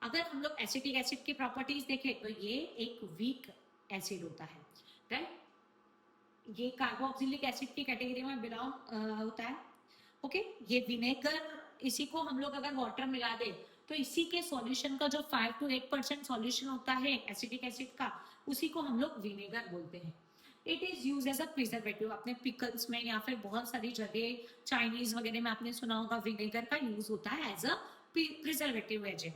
अगर हम लोग एसिटिक एसिड की प्रॉपर्टीज देखें तो ये एक वीक एसिड होता है, राइट। ये कार्बोक्सिलिक एसिड की कैटेगरी में बिलोंग होता है, ओके। ये विनेगर, इसी को हम लोग अगर वाटर मिला दे तो इसी के सॉल्यूशन का जो 5 to 8% सॉल्यूशन होता है एसिटिक एसिड का, उसी को हम लोग विनेगर बोलते हैं। It is use as a preservative. आपने पिकल्स में या फिर बहुत सारी जगह चाइनीज वगैरह में आपने सुना होगा विनेगर का यूज होता है as a preservative agent,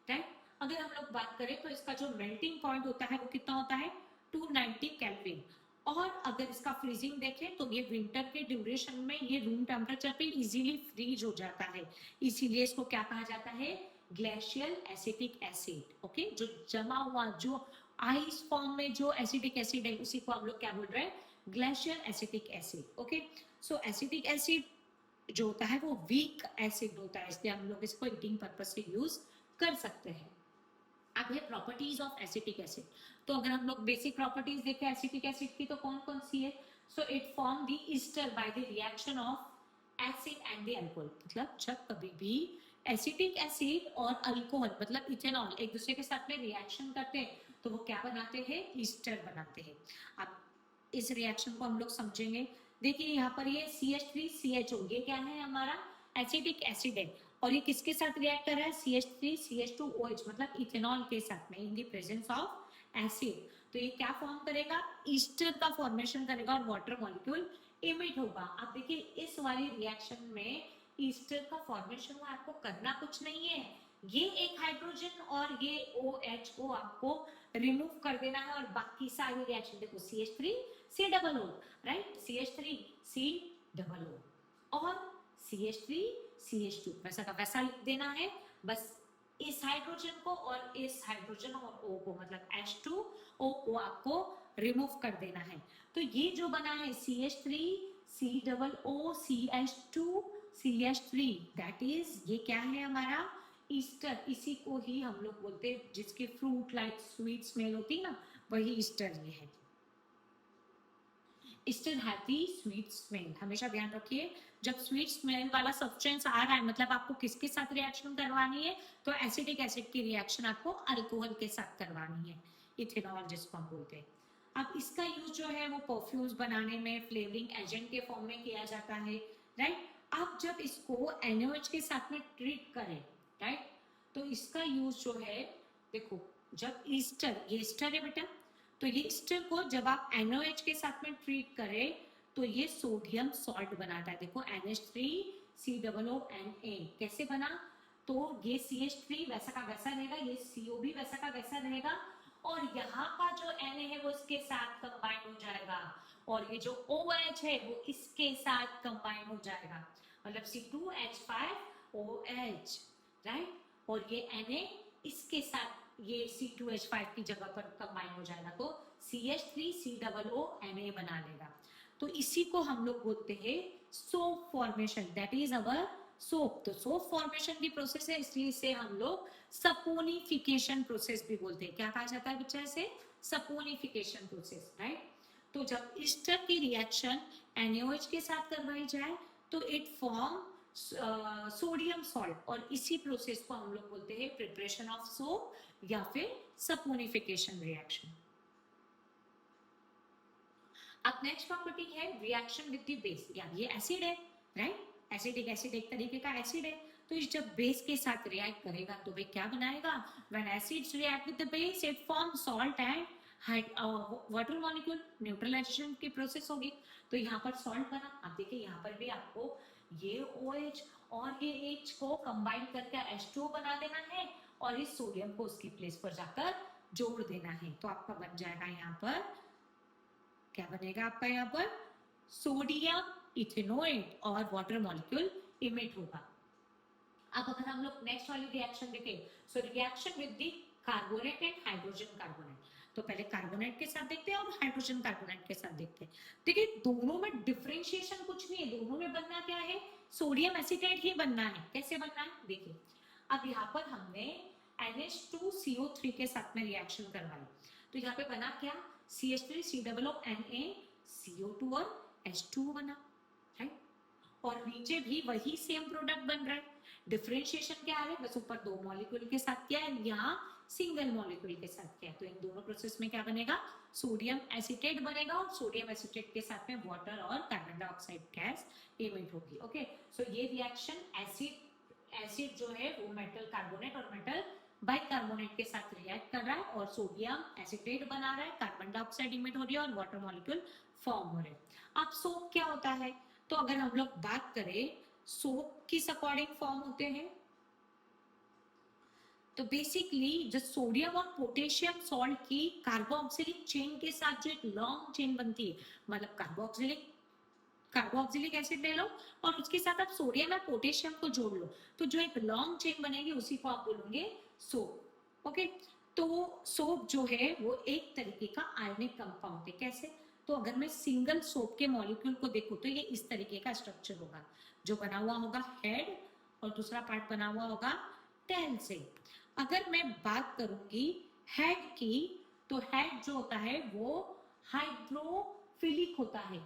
right. अगर हम लोग बात करें तो इसका जो मेल्टिंग पॉइंट होता है वो कितना होता है, 290 केल्विन। और अगर इसका फ्रीजिंग देखें तो ये विंटर के ड्यूरेशन में ये रूम टेम्परेचर पे इजीली फ्रीज हो जाता है, इसीलिए इसको क्या कहा जाता है, ग्लेशियल एसिटिक एसिड, ओके। जो जमा हुआ, जो आइस फॉर्म में जो एसिटिक एसिड है उसी को हम लोग क्या बोल रहे हैं, ग्लेशियल एसिटिक एसिड, ओके। सो एसिटिक एसिड जो होता है वो वीक एसिड होता है, इसलिए हम लोग इसको ईटिंग पर्पज से यूज कर सकते हैं। अब है प्रॉपर्टीज ऑफ एसिटिक एसिड। तो अगर हम लोग बेसिक प्रॉपर्टीज देखें एसिटिक एसिड की तो कौन कौन सी है, so it form the Easter by the reaction of acid and the alcohol. मतलब जब कभी भी एसिटिक एसिड और अल्कोहल मतलब इथेनॉल एक दूसरे के साथ में रिएक्शन करते हैं तो वो क्या बनाते हैं, ईस्टर बनाते हैं। अब इस रिएक्शन को हम लोग समझेंगे। देखिए यहाँ पर ये CH3CHO, ये क्या है, हमारा एसिटिक एसिड है, और ये किसके साथ रिएक्ट कर रहा है, CH3CH2OH मतलब इथेनॉल के साथ में इन द प्रेजेंस ऑफ एसिड। तो ये क्या फॉर्म करेगा, ईस्टर का फॉर्मेशन करेगा और वाटर मॉलिक्यूल इमिट होगा। अब देखिए इस वाली रिएक्शन में ईस्टर का फॉर्मेशन आपको करना कुछ नहीं है, ये एक हाइड्रोजन और ये OH को आपको रिमूव कर देना है, और बाकी सारी रिएक्शन देखो CH3COO, राइट, CH3COO और CH3CH2 वैसा का वैसा लिख देना है। बस इस हाइड्रोजन को और इस हाइड्रोजन और O को मतलब H2O को आपको रिमूव कर देना है। तो ये जो बना है CH3COOCH2CH3 दैट इज ये क्या है हमारा ईस्टर। इसी को ही हम लोग बोलते हैं, जिसकी फ्रूट लाइक स्वीट स्मेल होती है ना, वही ईस्टर ये है। ईस्टर हैवी स्वीट स्मेल, हमेशा ध्यान रखिए जब स्वीट स्मेल वाला सब्सटेंस आ रहा है मतलब आपको किसके साथ रिएक्शन करवानी है, तो एसिटिक एसिड की रिएक्शन आपको अल्कोहल के साथ करवानी है, इथेनॉल जिसको हम बोलते हैं। अब इसका यूज जो है वो परफ्यूम्स बनाने में फ्लेवरिंग एजेंट के फॉर्म में किया जाता है, राइट। अब जब इसको NaOH के साथ में ट्रीट करें, राइट, तो इसका यूज जो है, देखो जब ईस्टर, ये ईस्टर है बेटा, तो ये ईस्टर को जब आप NaOH के साथ में ट्रीट करें तो ये सोडियम सॉल्ट बनाता है। देखो NH3COONA कैसे बना, तो ये CH3 वैसा का वैसा रहेगा, ये CO भी वैसा का वैसा रहेगा, और यहाँ का जो Na है वो इसके साथ कंबाइन हो जाएगा, और ये जो OH है वो इसके साथ कंबाइन हो जाएगा, मतलब C2H5OH, राइट। और ये Na इसके साथ ये C2H5 की जगह पर कंबाइन हो जाएगा तो CH3COONA बना लेगा। तो इसी को हम लोग बोलते हैं soap formation, that is our soap. तो सोप फॉर्मेशन की प्रोसेस है, इसलिए इसे हम लोग सपोनिफिकेशन प्रोसेस भी बोलते हैं। क्या कहा जाता है बच्चा इसे, सपोनिफिकेशन प्रोसेस, राइट। तो जब ईस्टर की रिएक्शन NaOH के साथ करवाई जाए तो इट फॉर्म सोडियम सॉल्ट, और इसी प्रोसेस को हम लोग बोलते हैं प्रिपरेशन ऑफ सोप या फिर सपोनिफिकेशन रिएक्शन। अब नेक्स्ट प्रॉपर्टी है रिएक्शन विद द बेस, यानी ये एसिड है, राइट। एसिडिक एसिड एक तरीके का एसिड है, तो इस जब बेस के साथ रिएक्ट करेगा तो वे क्या बनाएगा, when acids react with the base it form salt and water molecule, neutralisation की प्रोसेस होगी, तो यहाँ पर सॉल्ट बना। अब देखिए यहाँ पर भी आपको ये OH और ये H को कंबाइन करके H2O बना देना है, और इस सोडियम को उसकी प्लेस पर जाकर जोड़ देना है, तो आपका बन जाएगा यहाँ पर, क्या बनेगा आपका यहाँ पर, सोडियम इथेनोएट और वाटर मॉलिक्यूल इमिट होगा। अब अगर हम लोग नेक्स्ट वाली रिएक्शन देखें, so reaction with the carbonate and hydrogen carbonate, तो पहले कार्बोनेट के साथ देखते हैं और हाइड्रोजन कार्बोनेट के साथ देखते हैं। देखिए दोनों में डिफरेंशिएशन कुछ नहीं है, दोनों में बनना क्या है, सोडियम एसीटेट ही बनना है। कैसे बनना है देखिए, अब यहाँ पर हमने NH2CO3 के साथ में रिएक्शन करवाई, तो यहाँ पे बना क्या, CH3 CO2 और H2O बना, राइट। और नीचे भी वही सेम प्रोडक्ट बन रहा है, डिफरेंशिएशन क्या है, बस ऊपर दो मॉलिक्यूल के साथ किया है, यहाँ सिंगल मॉलिक्यूल के साथ किया है। तो इन दोनों प्रोसेस में क्या बनेगा, सोडियम एसीटेट बनेगा और सोडियम एसीटेट के साथ में वाटर और कार्बन डाइऑक्साइड गैस एमिट होगी। ओके, सो ये रिएक्शन एसिड जो है वो मेटल कार्बोनेट और मेटल बाइकार्बोनेट के साथ रिएक्ट कर रहा है और सोडियम एसीटेट बना रहा है, कार्बन डाइऑक्साइड इमिट हो रही है और वाटर मॉलिक्यूल फॉर्म हो रहे हैं। अब सोप क्या होता है, तो अगर हम लोग बात करें सोप किस अकॉर्डिंग फॉर्म होते हैं, तो बेसिकली जो सोडियम और पोटेशियम सॉल्ट की कार्बोक्सिलिक चेन के साथ जो एक लॉन्ग चेन बनती है, मतलब कार्बोक्सिलिक एसिड ले लो और उसके साथ आप सोडियम और पोटेशियम को जोड़ लो, तो जो एक लॉन्ग चेन बनेगी उसी को आप बोलोगे सोप। ओके, तो सोप जो है वो एक तरीके का आयनिक कंपाउंड है। कैसे, तो अगर मैं सिंगल सोप के मॉलिक्यूल को देखूं तो ये इस तरीके का स्ट्रक्चर होगा, जो बना हुआ होगा हेड और दूसरा पार्ट बना हुआ होगा टेल से। अगर मैं बात करूंगी हेड की, तो हेड जो होता है वो हाइड्रोफिलिक होता है,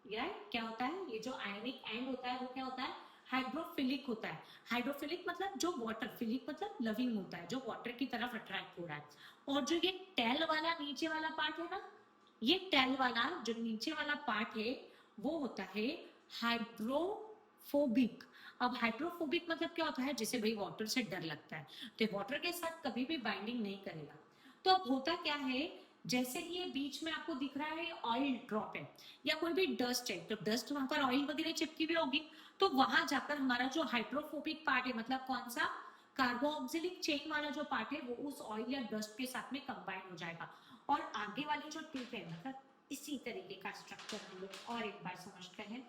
या क्या होता है, ये जो आयनिक एंड होता है वो क्या होता है, हाइड्रोफिलिक होता है। हाइड्रोफिलिक मतलब जो वाटर, फिलिक मतलब लविंग होता है, जो वाटर की तरफ अट्रैक्ट हो रहा है। और जो ये टेल वाला नीचे वाला पार्ट है ना, ये टेल वाला जो नीचे वाला पार्ट है वो होता है हाइड्रोफोबिक। अब हाइड्रोफोबिक मतलब क्या होता है, जैसे भाई वाटर से डर लगता है, तो वाटर के साथ कभी भी बाइंडिंग नहीं करेगा। तो अब होता क्या है, जैसे ये बीच में आपको दिख रहा है ऑयल ड्रॉप है या कोई भी डस्ट है, तो डस्ट वहां पर ऑयल वगैरह चिपकी हुई होगी, तो वहां जाकर हमारा जो हाइड्रोफोबिक पार्ट है, मतलब कौन सा, कार्बोक्सिलिक चेन वाला जो पार्ट है, वो उस ऑयल या डस्ट के साथ में कंबाइन हो जाएगा। और आगे वाली जो टिप है, मतलब इसी तरीके का स्ट्रक्चर हम लोग और एक बार समझते हैं,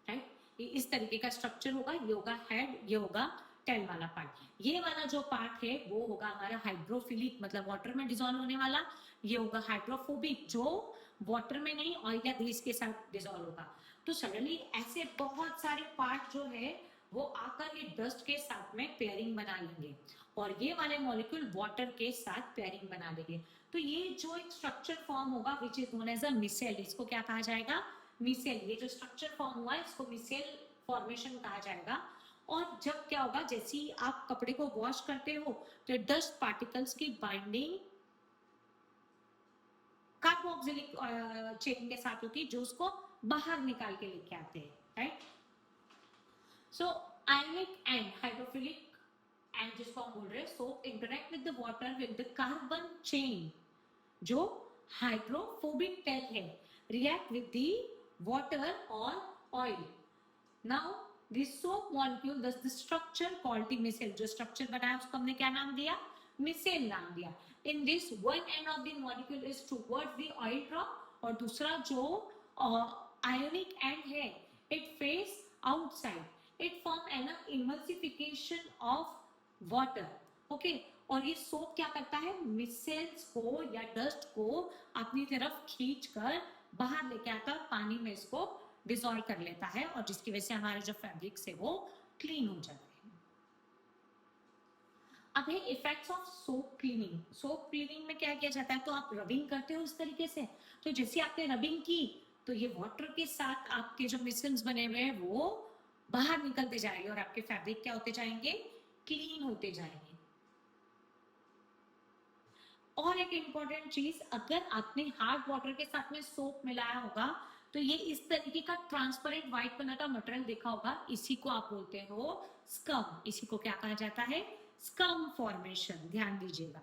राइट। ये इस तरीके का स्ट्रक्चर होगा, ये होगा हेड, ये होगा टेल वाला पार्ट। ये वाला जो पार्ट है वो होगा हमारा हाइड्रोफिलिक, मतलब वाटर में डिसॉल्व होने वाला। ये होगा हाइड्रोफोबिक, जो वाटर में नहीं ऑयल या ग्रीस के साथ डिसॉल्व होगा। तो सडनली ऐसे बहुत सारे पार्ट जो है वो आकर ये डस्ट के साथ में पेयरिंग बना लेंगे और ये वाले मॉलिक्यूल वाटर के साथ पेयरिंग बना लेंगे। तो ये जो एक स्ट्रक्चर फॉर्म होगा which is known as a micelle, इसको क्या कहा जाएगा, मिसेल। ये जो स्ट्रक्चर फॉर्म हुआ है इसको मिसेल फॉर्मेशन कहा जाएगा। और जब क्या होगा, जैसे ही आप कपड़े को वॉश करते हो तो डस्ट पार्टिकल्स की बाइंडिंग कार्बोक्सिलिक चेन के साथ होती है, जो उसको बाहर निकाल के लेके आते हैं, right. So ionic end hydrophilic end जिसको हम बोल रहे हैं soap interact with the water with the carbon chain, जो हाइड्रोफोबिक टेल है, रिएक्ट विद द वाटर और oil. Now this soap molecule does the structure called the micelle, जो structure बनाया उसको हमने क्या नाम दिया, मिसेल नाम दिया। In this one end of the molecule is towards the oil drop और दूसरा जो आयोनिक एंड है it face outside, it form an emulsification of water. Okay, और ये सोप क्या करता है, मिसेल्स को या डस्ट को अपनी तरफ खींचकर बाहर लेके आता है, पानी में इसको डिसॉल्व कर लेता है और जिसकी वजह से हमारे जो फैब्रिक्स है वो क्लीन हो जाते हैं। अब है effects of soap cleaning. Soap cleaning में क्या किया जाता है, तो आप रबिंग करते हो इस तरीके से, तो जैसे आपने रबिंग की तो ये वाटर के साथ आपके जो मिसल्स बने हुए हैं वो बाहर निकलते जाएंगे और आपके फैब्रिक क्या होते जाएंगे, क्लीन होते जाएंगे। और एक इंपॉर्टेंट चीज, अगर आपने हार्ड वाटर के साथ में सोप मिलाया होगा तो ये इस तरीके का ट्रांसपेरेंट व्हाइट कलर का मटेरियल देखा होगा, इसी को आप बोलते हो स्कम। इसी को क्या कहा जाता है, स्कम फॉर्मेशन। ध्यान दीजिएगा,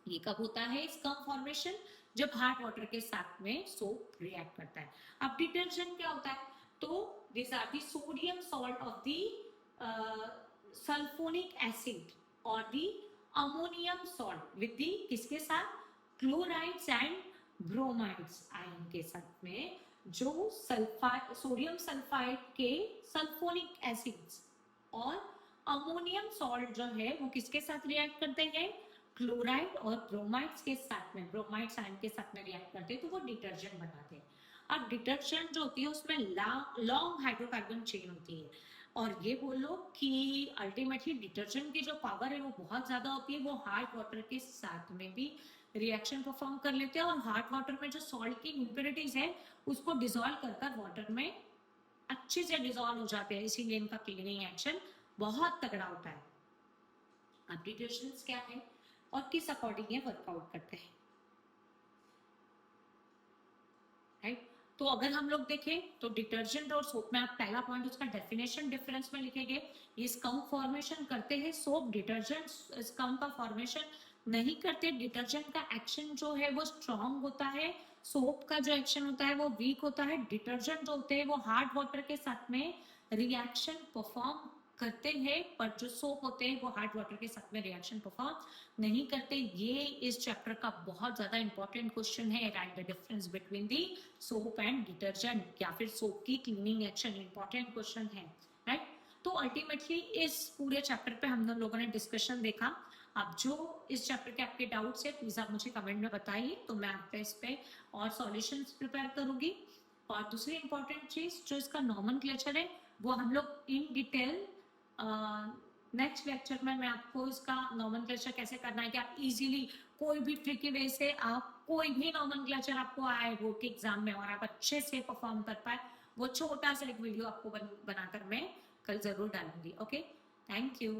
ये कब होता है स्कम फॉर्मेशन, जब हार्ड वाटर के साथ में सोप रिएक्ट करता है। अब डिटर्जेंट क्या होता है, तो this are the sodium salt of the sulphonic acid और the ammonium salt with the किसके साथ, क्लोराइड्स एंड ब्रोमाइड्स आयन के साथ में जो सल्फाइड, सोडियम सल्फाइड के सल्फोनिक एसिड्स और अमोनियम सॉल्ट जो है वो किसके साथ रिएक्ट करते हैं, क्लोराइड और ब्रोमाइड्स के साथ में, ब्रोमाइड आयन के साथ में रिएक्ट करते हैं, तो वो डिटर्जेंट बनाते हैं। अब डिटर्जेंट जो होती है उसमें लॉन्ग हाइड्रोकार्बन चेन होती है, और ये बोलो कि अल्टीमेटली डिटर्जेंट की जो पावर है वो बहुत ज्यादा होती है, वो हार्ड वाटर के साथ में भी रिएक्शन परफॉर्म कर लेते हैं, और हार्ड वाटर में जो सॉल्ट की इम्प्योरिटीज है उसको डिसॉल्व कर कर वाटर में अच्छे से डिसॉल्व हो जाते हैं, इसीलिए इनका क्लीनिंग एक्शन बहुत तगड़ा होता है। अब डिटर्जेंट्स क्या है और किस अकॉर्डिंग ये वर्कआउट करते हैं, राइट। तो अगर हम लोग देखें तो डिटर्जेंट और सोप में आप पहला पॉइंट उसका डेफिनेशन डिफरेंस में लिखेंगे, ये स्कम फॉर्मेशन करते हैं सोप, डिटर्जेंट स्कम का फॉर्मेशन नहीं करते। डिटर्जेंट का एक्शन जो है वो स्ट्रॉन्ग होता है, सोप का जो एक्शन होता है वो वीक होता है। डिटर्जेंट जो होते हैं वो हार्ड वाटर के साथ में रिएक्शन परफॉर्म करते हैं, पर जो सोप होते हैं वो हार्ड वाटर के साथ में रिएक्शन परफॉर्म नहीं करते। ये इस चैप्टर का बहुत ज्यादा इंपॉर्टेंट क्वेश्चन है, right the difference between the soap and detergent, या फिर सोप की क्लीनिंग एक्शन, इंपॉर्टेंट क्वेश्चन है, राइट। तो अल्टीमेटली इस पूरे चैप्टर पे हम लोगों ने डिस्कशन देखा। अब जो इस चैप्टर के आपके डाउट्स है प्लीज आप मुझे कमेंट में बताइए, तो मैं आपका इस पे और सॉल्यूशंस प्रिपेयर करूंगी। और दूसरी इंपॉर्टेंट चीज जो इसका नॉमेनक्लेचर है वो हम लोग इन डिटेल नेक्स्ट लेक्चर में मैं आपको इसका नॉमेनक्लेचर कैसे करना है कि आप इजीली कोई भी ट्रिकी वे से आप कोई भी नॉमेनक्लेचर आपको आए बोर्ड के एग्जाम में और आप अच्छे से परफॉर्म कर पाए, वो छोटा सा एक वीडियो आपको बनाकर मैं कल जरूर डालूंगी। Okay, thank you.